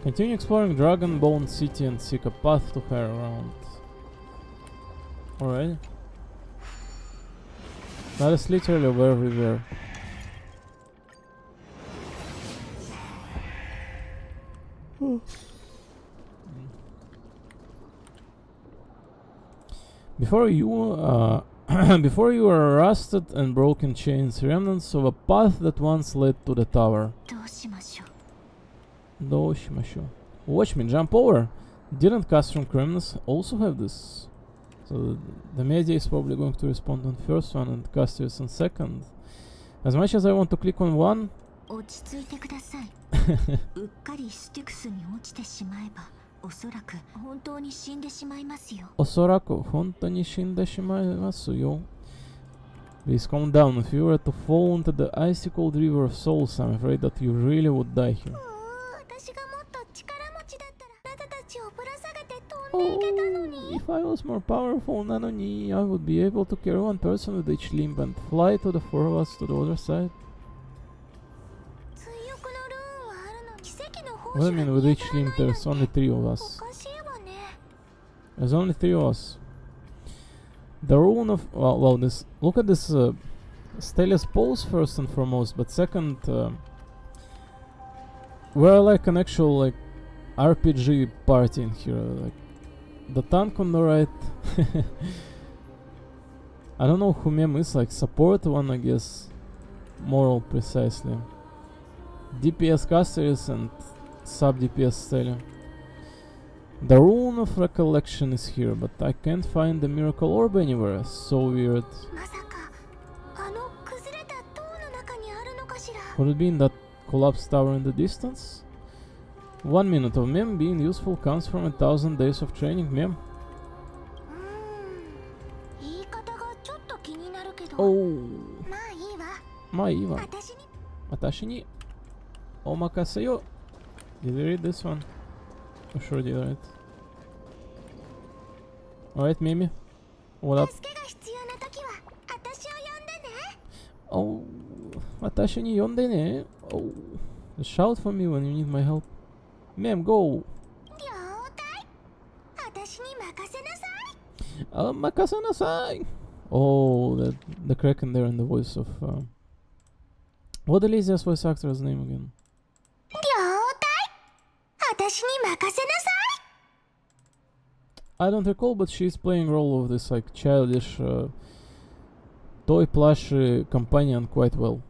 Continue exploring Dragonbone City and seek a path to her around. Alright. That is literally where we were. Before you, before you were arrested and broken chains, remnants of a path that once led to the tower. どうしましょう Doshimashu. Watch me jump over. Didn't Castrum Criminals also have this? So the media is probably going to respond on first one and Castius on second. As much as I want to click on one, 落ち着いてくださいうっかりスティクスに落ちてしまえばおそらく本当に死んでしまいますよ Osoraku, hontou shinda shimasu yo. Please calm down. If you were to fall into the icy cold river of souls, I'm afraid that you really would die here. 私がもっと力持ちだったらあなたたちをぶら下げて飛んでいけたの Oh, に if I was more powerful, Nanoni, I would be able to carry one person with each limb and fly to the four of us to the other side. 追憶のルーンはあるの奇跡の方 What do you mean with each link there's only 3 of お us? かしいわね。 There's only 3 of us. The rune of well, this look at this Stella's pose first and foremost, but second, we're like an actual like RPG party in here. Like the tank on the right. I don't know who Mem is, like support one, I guess. Moral precisely. DPS Caceres and sub DPS Stella. The rune of recollection is here, but I can't find the miracle orb anywhere. So weird. まさかあの崩れた塔の中にあるのかしら。 Could it be in that collapsed tower in the distance? 1 minute of Mem being useful comes from 1,000 days of training, Mem. 言い方がちょっと気になるけど。 Oh, まあいいわ。 Maiva. 私に Watashi ni omakase yo. Did you read this one? For sure did, right? Alright, Mimi. What up? 助けが必要な時は私を呼んでね。 Oh, watashi ni yonde ne. Oh, shout for me when you need my help. Mem, go. 了解。私に任せなさい。 Makase nasai. Oh, the Kraken there in the voice of what Elysia's voice actor's name again? 了解。私に任せなさい。 I don't recall, but she's playing role of this like childish toy plush companion quite well.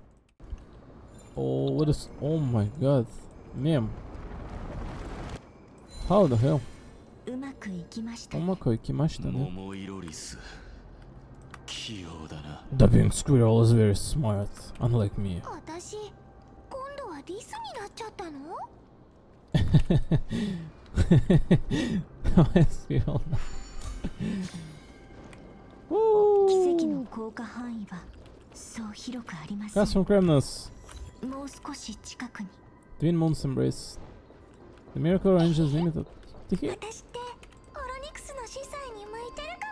Oh, what is? Oh my God, Mem. How the hell? うまくいきました。 Omako ikimashita ne? 桃色リス器用だな。 The pink squirrel is very smart, unlike me. 私今度はリスになっちゃったの？ Squirrel. 奇跡 Woo! の効果範囲はそう広くありません。 Cast from Kremnos. もう少し近くに。 Twin Moons Embrace. The miracle range is limited. Tihi. 私ってオロニクスの司祭に向いてるか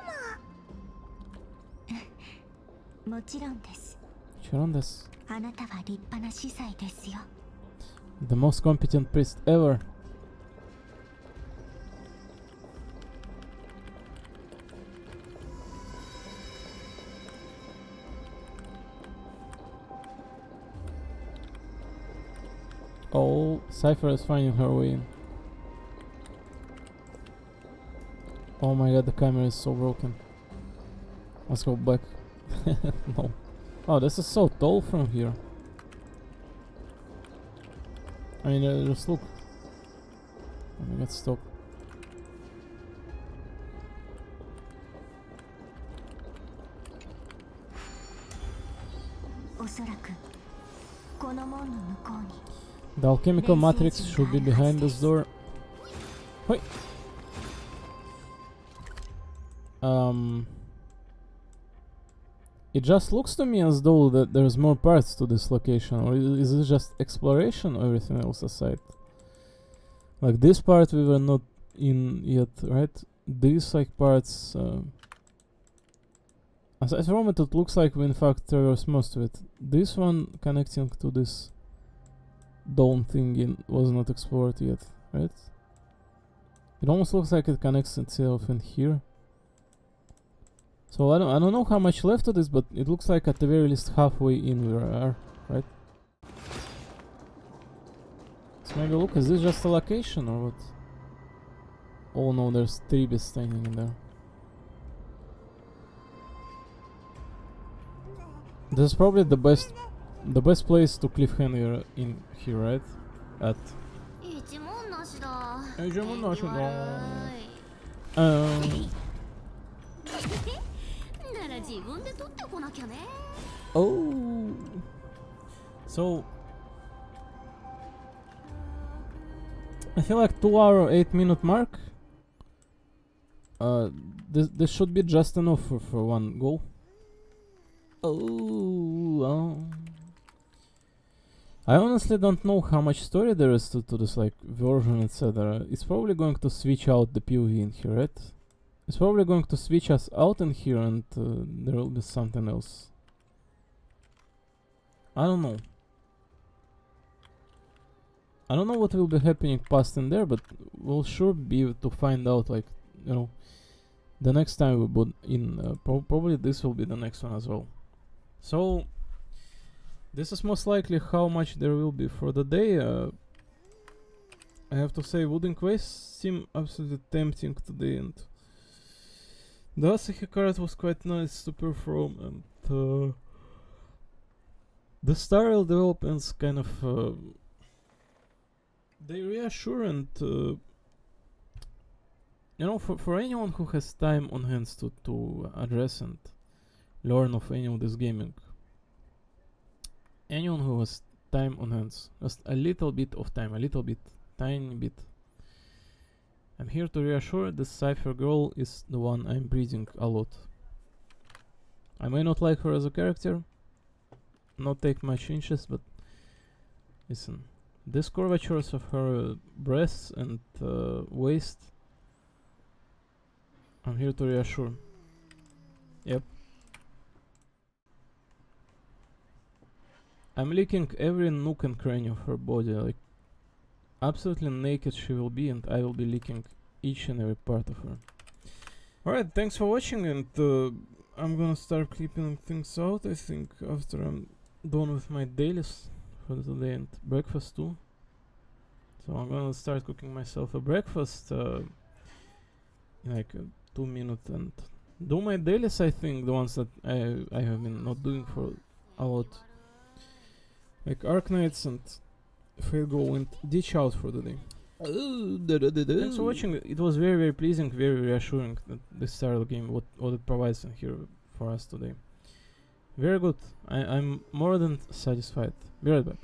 も。もちろんです。 Chiron des. あなたは立派な司祭ですよ。 The most competent priest ever. Oh, Cypher is finding her way in. Oh my God, the camera is so broken. Let's go back. No. Oh, this is so tall from here. I mean, just look. Oh my God, stop. おそらくこの門の向こうに The alchemical matrix should be behind this door. Wait. It just looks to me as though that there's more parts to this location, or is it just exploration or everything else aside? Like this part we were not in yet, right? These like parts, aside from it, it looks like we in fact traversed most of it. This one connecting to this dome thing was not explored yet, right? It almost looks like it connects itself in here. So I don't know how much left of this, but it looks like at the very least halfway in we are, right? So maybe look, is this just a location or what? Oh no, there's 3 beasts standing in there. This is probably the best place to cliffhanger in here, right? At 一文なしだ。一文なしだ。なら自分で取ってこなきゃね。 Oh, so I feel like 2 hour 8 minute mark. This should be just enough for one goal. Oh, I honestly don't know how much story there is to this like version, etc. It's probably going to switch out the POV in here, right? It's probably going to switch us out in here, and there will be something else. I don't know. I don't know what will be happening past in there, but we'll sure be able to find out, like, you know, the next time we put in. Probably this will be the next one as well. So this is most likely how much there will be for the day. I have to say, wooden quests seem absolutely tempting today, and the Asahi card was quite nice to perform, and the style developments kind of they reassure, and you know, for anyone who has time on hands to address and learn of any of this gaming, anyone who has time on hands, just a little bit of time, a little bit, tiny bit, I'm here to reassure this Cypher girl is the one I'm breeding a lot. I may not like her as a character, not take much interest, but listen, these curvatures of her breasts and waist, I'm here to reassure. Yep. I'm licking every nook and cranny of her body, like absolutely naked she will be, and I will be licking each and every part of her. Alright, thanks for watching, and I'm gonna start clipping things out, I think, after I'm done with my dailies for today and breakfast too. So I'm gonna start cooking myself a breakfast in like 2 minutes and do my dailies, I think, the ones that I have been not doing for a lot. Like Arknights and Fate Go and ditch out for the day. Thanks for watching. It was very, very pleasing, very reassuring that this style of game, what it provides in here for us today. Very good. I'm more than satisfied. Be right back.